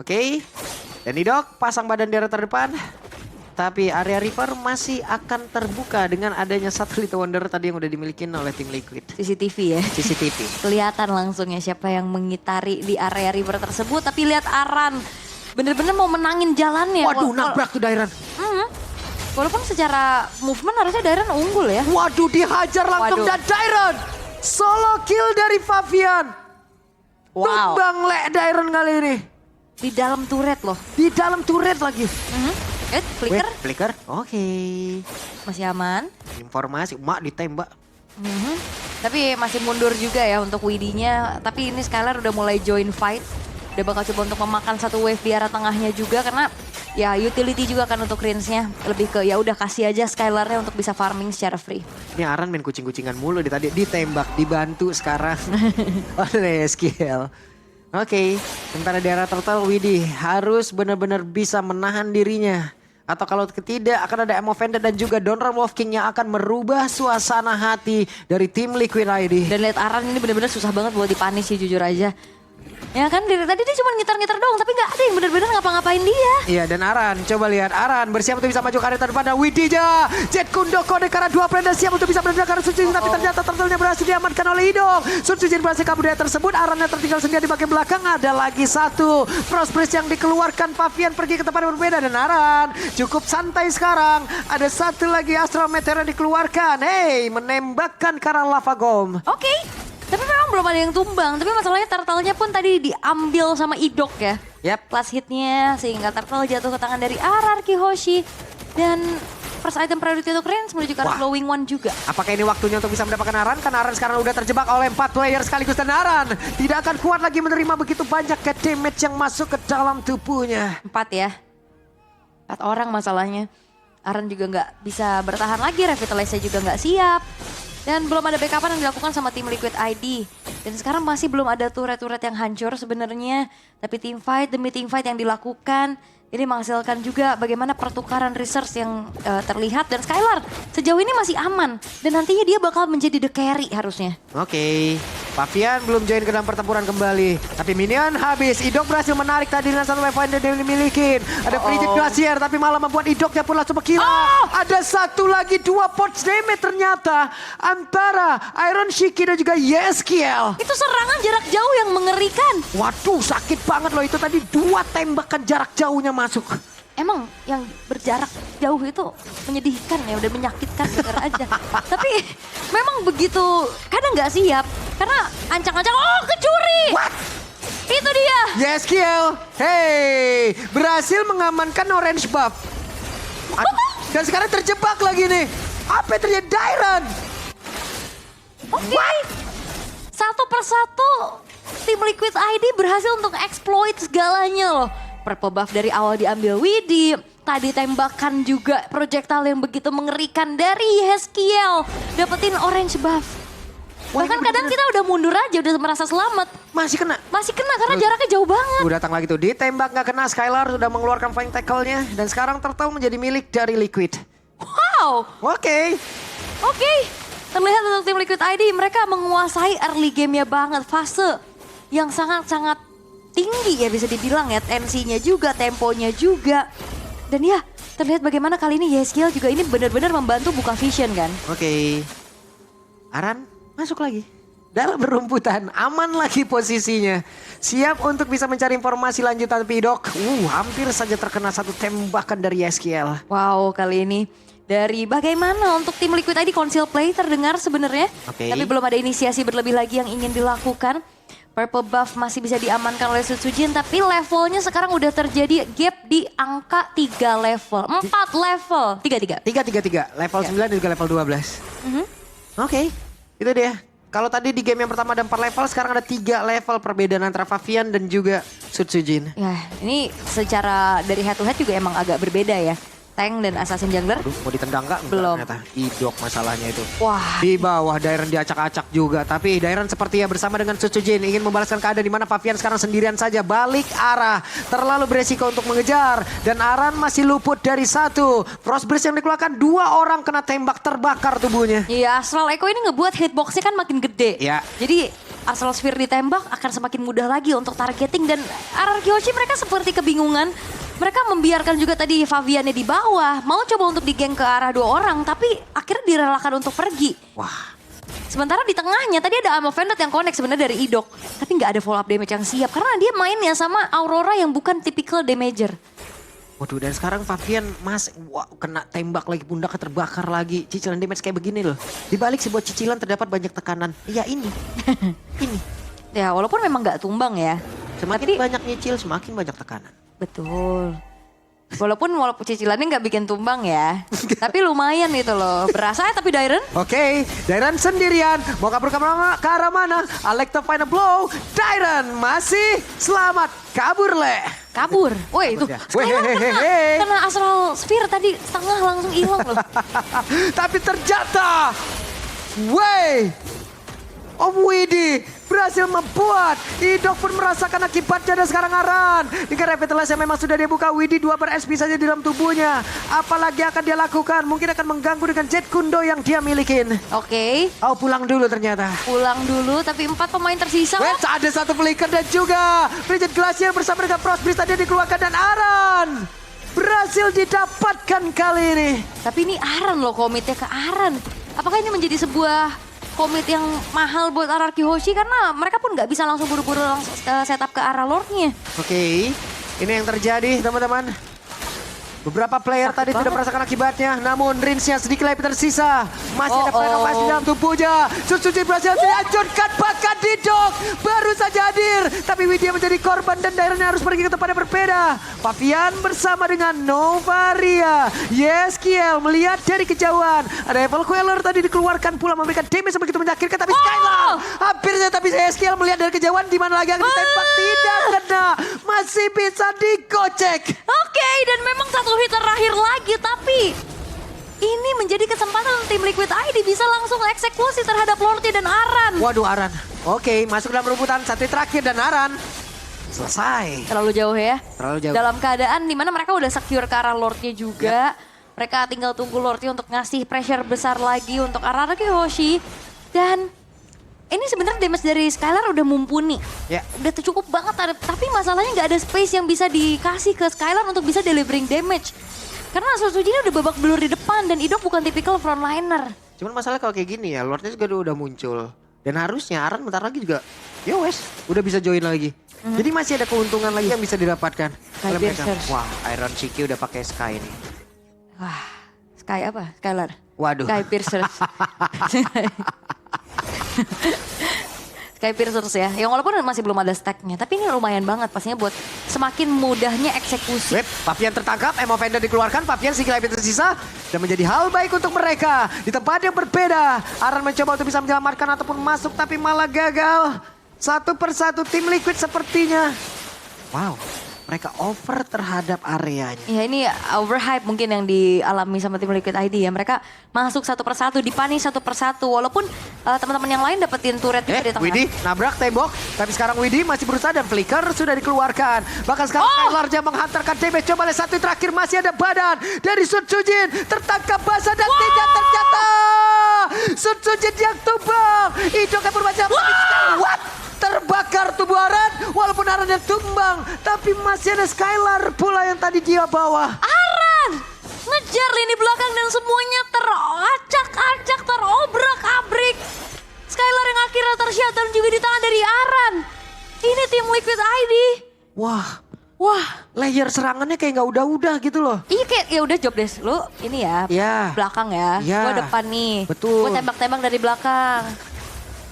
Oke. Dan Idok pasang badan di area terdepan. Tapi area Reaper masih akan terbuka dengan adanya satu Little Wonder tadi yang udah dimiliki oleh tim Liquid.
CCTV ya.
CCTV.
Kelihatan langsung ya siapa yang mengitari di area River tersebut. Tapi lihat Aran bener-bener mau menangin jalannya.
Waduh, nabrak tuh Dairon.
Walaupun secara movement harusnya Dairon unggul ya.
Waduh, dihajar langsung dan Dairon. Solo kill dari Fabian.
Wow.
Tumbang Dairon kali ini.
Di dalam turret loh.
Di dalam turret lagi.
Flicker
Wait, flicker. Oke.
masih aman.
Informasi, mak ditembak.
Tapi masih mundur juga ya untuk Widinya. Tapi ini Skylar udah mulai join fight. Udah bakal coba untuk memakan satu wave di arah tengahnya juga. Karena ya utility juga kan untuk Rinsnya. Lebih ke ya udah kasih aja Skylarnya untuk bisa farming secara free.
Ini Aran main kucing-kucingan mulu di tadi. Ditembak, dibantu sekarang. Oleh skill. Oke, sementara di arah turtle Widih harus benar-benar bisa menahan dirinya. Atau kalau tidak akan ada Emo Vendor dan juga Donran Wolf King yang akan merubah suasana hati dari tim Liquid ID.
Dan lihat Aran ini benar-benar susah banget buat dipanis sih jujur aja. Ya kan dari tadi dia cuma ngitar-ngitar doang tapi gak ada yang benar-benar ngapa-ngapain dia.
Iya, dan Aran coba lihat Aran bersiap untuk bisa maju ke area terdepan. Widija Jet Kundo kode karena dua player siap untuk bisa benar-benar karena Sutsujin tapi ternyata turtle-nya berhasil diamankan oleh Idong. Sutsujin berhasil kabur dari tersebut. Arannya tertinggal sendiri di bagian belakang. Ada lagi satu Frostbreeze yang dikeluarkan. Pavian pergi ke tempat yang berbeda dan Aran cukup santai sekarang. Ada satu lagi Astral Meteor yang dikeluarkan. Hey, menembakkan ke arah Lava Gom.
Oke. Tapi memang belum ada yang tumbang. Tapi masalahnya turtle-nya pun tadi diambil sama Idok ya.
Yap.
Last hitnya sehingga turtle jatuh ke tangan dari Ararki Hoshi. Dan first item priority untuk Rins menuju ke arah Glowing One juga.
Apakah ini waktunya untuk bisa mendapatkan Aran? Karena Aran sekarang udah terjebak oleh 4 player sekaligus. Dan Aran tidak akan kuat lagi menerima begitu banyak damage yang masuk ke dalam tubuhnya.
4 ya. 4 orang masalahnya. Aran juga nggak bisa bertahan lagi. Revitalize-nya juga nggak siap. Dan belum ada backupan yang dilakukan sama tim Liquid ID. Dan sekarang masih belum ada turret-turret yang hancur sebenarnya. Tapi team fight demi team fight yang dilakukan ini menghasilkan juga bagaimana pertukaran resource yang terlihat. Dan Skylar sejauh ini masih aman. Dan nantinya dia bakal menjadi the carry harusnya.
Oke, Pavian belum join ke dalam pertempuran kembali. Tapi minion habis. Idok berhasil menarik tadi dengan satu weapon yang dimiliki. Ada Frigid Glacier tapi malah membuat Idoknya pun langsung berkira. Ada satu lagi 2 pots damage ternyata. Antara Iron Shiki dan juga Yeskiel.
Itu serangan jarak jauh yang mengerikan.
Waduh, sakit banget loh itu tadi 2 tembakan jarak jauhnya masuk.
Emang yang berjarak jauh itu menyedihkan ya, udah menyakitkan bener aja. Tapi memang begitu, kadang nggak siap. Karena ancang-ancang, kecuri!
What?
Itu dia!
Yeskiel, hey, berhasil mengamankan orange buff. Dan sekarang terjebak lagi nih. Apa yang terjadi? Dairon!
Oke. Satu persatu tim Liquid ID berhasil untuk exploit segalanya loh. Purple buff dari awal diambil Widih. Tadi tembakan juga projectile yang begitu mengerikan dari Yeskiel. Dapetin orange buff. Bahkan kadang kita udah mundur aja, udah merasa selamat.
Masih kena.
Masih kena karena jaraknya jauh banget.
Udah datang lagi tuh, ditembak gak kena. Skylar sudah mengeluarkan flying tackle-nya. Dan sekarang turtle menjadi milik dari Liquid.
Wow.
Oke.
Oke. terlihat untuk tim Liquid ID mereka menguasai early game-nya banget. Fase yang sangat-sangat tinggi ya bisa dibilang ya. Tensinya juga, temponya juga. Dan ya terlihat bagaimana kali ini YSKL juga ini benar-benar membantu buka vision kan.
Oke. Aran masuk lagi. Dalam berumputan, aman lagi posisinya. Siap untuk bisa mencari informasi lanjutan Pidok. Hampir saja terkena satu tembakan dari YSKL.
Wow, kali ini dari bagaimana untuk tim Liquid ID conceal play terdengar sebenarnya.
Oke.
Tapi belum ada inisiasi berlebih lagi yang ingin dilakukan. Purple buff masih bisa diamankan oleh Sutsujin, tapi levelnya sekarang udah terjadi gap di angka 3 level. 4 level. 3.
3. Level 9 dan juga level 12. Oke, itu dia. Kalau tadi di game yang pertama ada 4 level, sekarang ada 3 level perbedaan antara Favian dan juga Sutsujin.
Ya, ini secara dari head to head juga emang agak berbeda ya. Tank dan Assassin Jungler.
Aduh, mau ditendang nggak? Enggak,
Belum.
ternyata. Idok masalahnya itu.
Wah,
Di bawah Dairon diacak-acak juga. Tapi Dairon sepertinya bersama dengan Sutsujin ingin membalaskan keadaan di mana Favian sekarang sendirian saja. Balik arah. Terlalu beresiko untuk mengejar. Dan Aran masih luput dari 1. Frost Burst yang dikeluarkan 2 orang kena tembak terbakar tubuhnya.
iya Astral Echo ini ngebuat hitboxnya kan makin gede.
Ya.
Jadi Astral Sphere ditembak akan semakin mudah lagi untuk targeting. Dan RRQ Hoshi mereka seperti kebingungan. Mereka membiarkan juga tadi Faviannya di bawah. Mau coba untuk digeng ke arah 2 orang. Tapi akhirnya direlakan untuk pergi.
Wah.
Sementara di tengahnya tadi ada Ammo Vendor yang connect sebenarnya dari Idok. Tapi nggak ada follow up damage yang siap. Karena dia mainnya sama Aurora yang bukan typical damager.
Waduh, dan sekarang Favian kena tembak lagi, pundaknya terbakar lagi. Cicilan damage kayak begini loh. Di balik sebuah cicilan terdapat banyak tekanan. Iya ini. Ini.
Ya walaupun memang nggak tumbang ya.
Semakin banyak nyicil, semakin banyak tekanan.
Betul. Walaupun cicilannya nggak bikin tumbang ya. Tapi lumayan itu loh. Berasa ya tapi Dairon.
Oke, Dairon sendirian. Mau kabur ke arah mana? Alekta final blow. Dairon masih selamat. Kabur, Le.
Kabur. Woi itu.
Wehehehe.
Kena Astral Sphere tadi setengah langsung hilang loh.
Tapi ternyata, Om Widi berhasil membuat Idok pun merasakan akibatnya dan sekarang Aran. Dengan revitalize yang memang sudah dia buka, Widi 2 ber-SP saja di dalam tubuhnya. Apalagi akan dia lakukan? Mungkin akan mengganggu dengan Jet Kundo yang dia milikin.
Oke.
Oh, pulang dulu ternyata.
Pulang dulu tapi 4 pemain tersisa.
Wets, ada satu flicker dan juga Bridget Glacier bersama dengan Frost Breeze tadi dikeluarkan dan Aran berhasil didapatkan kali ini.
Tapi ini Aran loh, komitnya ke Aran. Apakah ini menjadi sebuah komit yang mahal buat RRQ Hoshi karena mereka pun nggak bisa langsung buru-buru langsung setup ke arah lordnya.
Oke, ini yang terjadi teman-teman. Beberapa player tadi tidak merasakan akibatnya, namun Rinsnya sedikit lagi tersisa. Masih ada final fight di dalam tubuhnya. Sutsujin berhasil dihancurkan, bahkan Didok baru saja hadir. Tapi Widya menjadi korban dan Dairon harus pergi ke tempat yang berbeda. Favian bersama dengan Novaria. YSKL melihat dari kejauhan. Ada Evil Queller tadi dikeluarkan pula memberikan damage yang begitu menyakitkan. Tapi Skylar hampir saja, tapi YSKL melihat dari kejauhan di mana lagi akan ditembak. Tidak kena, masih bisa digocek.
Oke, dan memang satu hit terakhir lagi, tapi ini menjadi kesempatan tim Liquid ID bisa langsung eksekusi terhadap Lorty dan Aran.
Waduh, Aran. Oke, masuk dalam rebutan satu terakhir dan Aran selesai.
Terlalu jauh ya.
Terlalu jauh.
Dalam keadaan dimana mereka udah secure ke arah Lordnya juga. Mereka tinggal tunggu Lordnya untuk ngasih pressure besar lagi untuk RRQ Hoshi. Dan ini sebenarnya damage dari Skylar udah mumpuni.
Ya.
Udah cukup banget, tapi masalahnya nggak ada space yang bisa dikasih ke Skylar untuk bisa delivering damage. Karena Sutsujin udah babak belur di depan dan Idok bukan tipikal frontliner.
Cuman masalah kalau kayak gini ya, Lordnya juga udah muncul. Dan harusnya Aran bentar lagi juga, yo wes, udah bisa join lagi. Jadi masih ada keuntungan lagi yang bisa didapatkan. Oleh mereka.
Piercers.
Wah, Iron Chiki udah pakai Sky nih.
Wah, Sky apa? Skylar.
Waduh.
Sky Piercers. Sky Piercers ya. Yang walaupun masih belum ada stacknya. Tapi ini lumayan banget pastinya buat semakin mudahnya eksekusi.
Wait, Favian tertangkap, Ammo Vendor dikeluarkan, Favian single IP tersisa. Dan menjadi hal baik untuk mereka. Di tempat yang berbeda, Aran mencoba untuk bisa menyelamatkan ataupun masuk tapi malah gagal. Satu persatu tim Liquid sepertinya. Wow, mereka over terhadap areanya.
Ya ini overhype mungkin yang dialami sama tim Liquid ID ya. Mereka masuk satu persatu, dipunish satu persatu. Walaupun teman-teman yang lain dapetin turret juga di tengah.
Widhi nabrak tembok, tapi sekarang Widhi masih berusaha dan flicker sudah dikeluarkan. Bahkan sekarang Skylar yang menghantarkan damage. Coba lihat satu terakhir, masih ada badan dari Sun Sujin. Tertangkap basah dan tidak terjatuh. Sun Sujin yang tumbang. Idok yang bermacam. What? Terbakar tubuh Aran, walaupun Aran yang tumbang, tapi masih ada Skylar pula yang tadi dia bawa.
Aran ngejar lini belakang dan semuanya teracak-acak, terobrak-abrik. Skylar yang akhirnya tershutdown juga di tangan dari Aran. Ini tim Liquid ID.
Wah, layer serangannya kayak nggak udah-udah gitu loh.
Iya kayak ya udah job desk lu ini ya,
Ya.
belakang ya.
Ya.
Gua depan nih.
Betul.
Gua tembak-tembak dari belakang.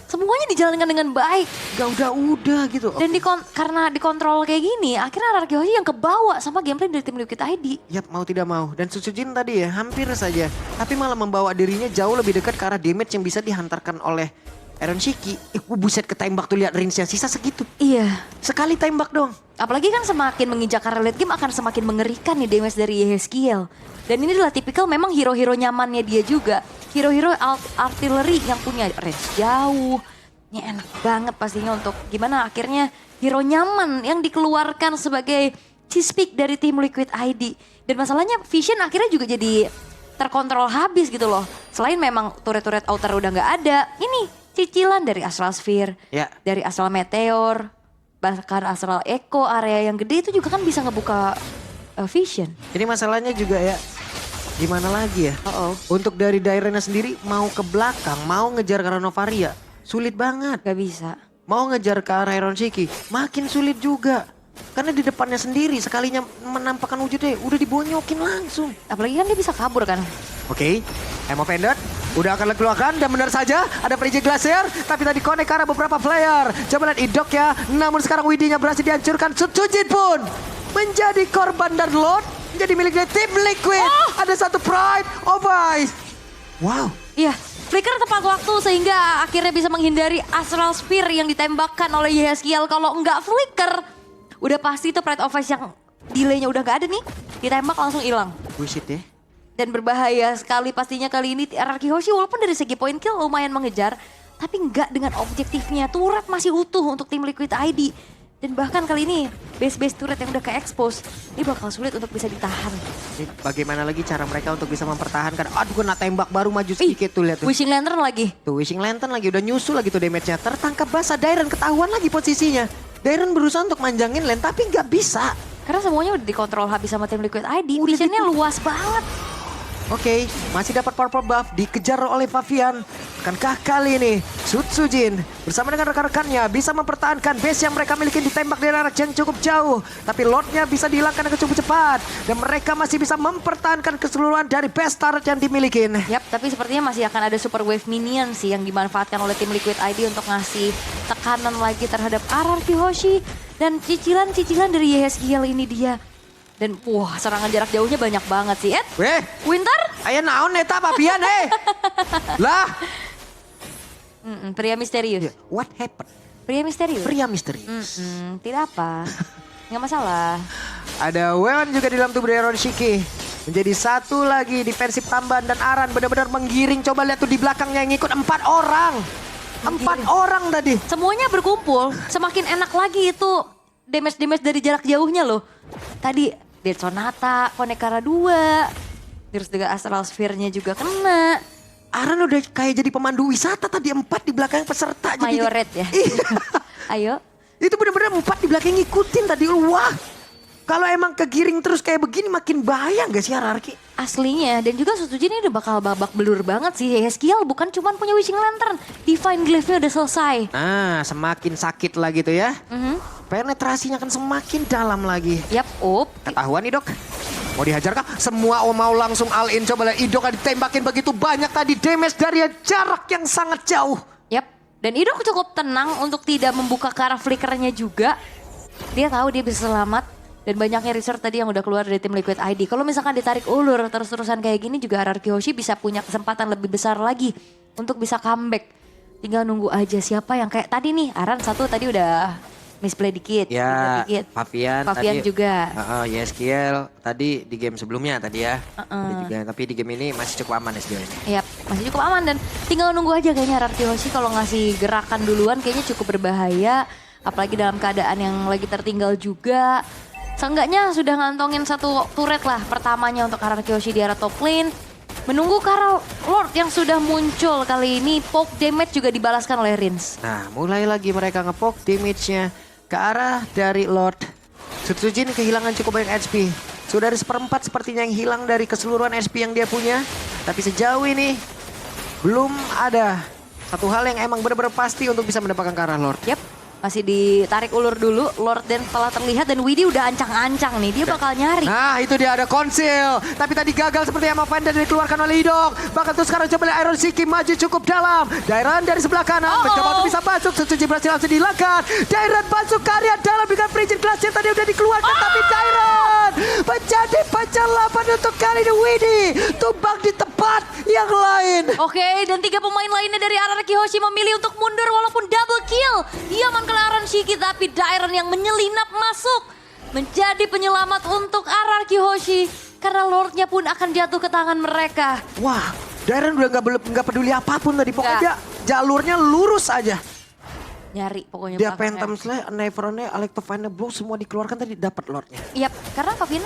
Semuanya dijalankan dengan baik.
Gak udah-udah gitu.
Dan karena dikontrol kayak gini, akhirnya Ararki Hoshi yang kebawa sama gameplay dari tim Liquid ID.
Yap, mau tidak mau. Dan Susujin tadi ya, hampir saja. Tapi malah membawa dirinya jauh lebih dekat ke arah damage yang bisa dihantarkan oleh Iron Shiki. Buset, ketembak tuh, lihat range-nya. Sisa segitu.
Iya.
Sekali tembak dong.
Apalagi kan semakin menginjak arah late game akan semakin mengerikan nih damage dari Yeskiel. Dan ini adalah tipikal memang hero-hero nyamannya dia juga. Hero-hero artillery yang punya range jauh. Ini enak banget pastinya untuk gimana akhirnya hero nyaman yang dikeluarkan sebagai cheese pick dari tim Liquid ID. Dan masalahnya Vision akhirnya juga jadi terkontrol habis gitu loh. Selain memang turret-turret outer udah nggak ada. Ini cicilan dari Astral Sphere,
Ya.
dari Astral Meteor, bahkan Astral Echo area yang gede itu juga kan bisa ngebuka Vision.
Ini masalahnya juga ya, gimana lagi ya? Untuk dari daerahnya sendiri mau ke belakang, mau ngejar ke arah Novaria, sulit banget.
Gak bisa.
Mau ngejar ke arah Iron Shiki, makin sulit juga. Karena di depannya sendiri, sekalinya menampakkan wujudnya, udah dibonyokin langsung.
Apalagi kan dia bisa kabur kan.
Oke, Emo Pendant udah akan dikeluarkan dan benar saja ada PJ Glacier, tapi tadi connect ke arah beberapa player. Coba lihat Idok ya, namun sekarang Widhi-nya berhasil dihancurkan. Sujin pun menjadi korban dan Lord menjadi milik dari tim Liquid. Ada satu Pride of Ice. Wow.
Iya, flicker tepat waktu sehingga akhirnya bisa menghindari Astral Spear yang ditembakkan oleh Yeskiel. Kalau enggak flicker, udah pasti itu Pride of Ice yang delaynya udah gak ada nih. Ditembak langsung hilang.
Bullshit ya.
Dan berbahaya sekali pastinya kali ini Ararki Hoshi walaupun dari segi point kill lumayan mengejar. Tapi enggak dengan objektifnya. Turret masih utuh untuk tim Liquid ID. Dan bahkan kali ini base-base turret yang udah ke-expose. Ini bakal sulit untuk bisa ditahan.
Ini bagaimana lagi cara mereka untuk bisa mempertahankan. Aduh, kena tembak baru maju sedikit tuh, lihat tuh.
Wishing Lantern lagi.
Tuh Wishing Lantern lagi udah nyusul lagi tuh damage-nya. Tertangkap basah Dairon, ketahuan lagi posisinya. Dairon berusaha untuk manjangin lane tapi nggak bisa.
Karena semuanya udah dikontrol habis sama tim Liquid ID. Visionnya luas banget.
Oke, masih dapat purple buff, dikejar oleh Favian. Akankah kali ini Sujin bersama dengan rekan-rekannya bisa mempertahankan base yang mereka miliki, ditembak dari arah yang cukup jauh. Tapi Lordnya bisa dihilangkan dengan cukup cepat. Dan mereka masih bisa mempertahankan keseluruhan dari base turret yang dimiliki.
Yap, tapi sepertinya masih akan ada super wave minion sih yang dimanfaatkan oleh tim Liquid ID untuk ngasih tekanan lagi terhadap Ararki Hoshi. Dan cicilan-cicilan dari Yeskiel ini dia. Dan wah, serangan jarak jauhnya banyak banget sih.
Weh,
Winter?
ayo naon eta Favian Lah,
Pria misterius.
what happened?
Pria misterius?
Pria misterius.
Tidak apa. Nggak masalah.
Ada Weon juga di dalam tubuh dari Iron Shiki. Menjadi satu lagi defensif tambahan dan Aran benar-benar menggiring. Coba lihat tuh di belakangnya yang ngikut 4 orang. 4 orang tadi.
Semuanya berkumpul, semakin enak lagi itu damage-damage dari jarak jauhnya loh. Tadi Dead Sonata, Konekara 2, terus juga Astral Sphere-nya juga kena.
Aran udah kayak jadi pemandu wisata tadi, 4 di belakang peserta.
Mayoret ya. Ayo.
Itu benar-benar 4 di belakang ngikutin tadi. Wah, kalau emang kegiring terus kayak begini makin bahaya gak sih Ararki?
Aslinya, dan juga Sujin ini udah bakal babak belur banget sih. Yeskiel bukan cuma punya Wishing Lantern, Divine Glaive-nya udah selesai.
Nah, semakin sakit lagi tuh ya. Penetrasinya akan semakin dalam lagi.
Yap,
Ketahuan nih Dok. Mau dihajar kah? Semua mau langsung all in. Coba lihat Idok ditembakin begitu banyak tadi. Damage dari jarak yang sangat jauh.
Yap, dan Idok cukup tenang untuk tidak membuka ke arah flickernya juga. Dia tahu dia bisa selamat. Dan banyaknya research tadi yang udah keluar dari tim Liquid ID. Kalau misalkan ditarik ulur terus-terusan kayak gini juga Ararki Hoshi bisa punya kesempatan lebih besar lagi untuk bisa comeback. Tinggal nunggu aja siapa yang kayak tadi nih. Aran 1 tadi udah misplay dikit.
Ya,
dikit.
Pavian
Pavian
tadi,
juga.
YSKL tadi di game sebelumnya tadi ya. Ada juga, tapi di game ini masih cukup aman sejauh ini.
Yap, masih cukup aman dan tinggal nunggu aja kayaknya RRQ Hoshi kalau ngasih gerakan duluan kayaknya cukup berbahaya. Apalagi dalam keadaan yang lagi tertinggal juga. Seenggaknya sudah ngantongin satu turret lah pertamanya untuk RRQ Hoshi di arah top lane. Menunggu Kara Lord yang sudah muncul kali ini, poke damage juga dibalaskan oleh Rins.
Nah, mulai lagi mereka ngepoke damage-nya ke arah dari Lord. Sutsujin kehilangan cukup banyak HP. Sudah ada seperempat sepertinya yang hilang dari keseluruhan HP yang dia punya. Tapi sejauh ini belum ada satu hal yang emang benar-benar pasti untuk bisa mendapatkan ke arah Lord.
Yap, masih ditarik ulur dulu. Lord dan telah terlihat dan Widhi udah ancang-ancang nih. Dia bakal nyari.
Nah, itu dia ada konsil. Tapi tadi gagal seperti yang Mavenda dikeluarkan oleh Idok. Bahkan terus sekarang coba lihat Iron Siki maju cukup dalam. Dairan dari sebelah kanan mencoba untuk bisa masuk. Suci berhasil langsung dilakukan. Dairan masuk ke area dalam dengan Frigid Glass yang tadi udah dikeluarkan. Tapi Dairan menjadi pecah 8 untuk kali ini Widhi. Tumbang di tempat yang lain.
Oke, dan 3 pemain lainnya dari RRQ Hoshi memilih untuk mundur walaupun double kill. Dia Aaron Shiki tapi Dairon yang menyelinap masuk menjadi penyelamat untuk RRQ Hoshi karena Lordnya pun akan jatuh ke tangan mereka.
Wah, Dairon udah nggak peduli apapun tadi, pokoknya dia jalurnya lurus aja.
Nyari pokoknya.
Dia Phantom Slayer, Neverone, Electro Final Blow semua dikeluarkan tadi dapat Lordnya.
Yap, karena Pavian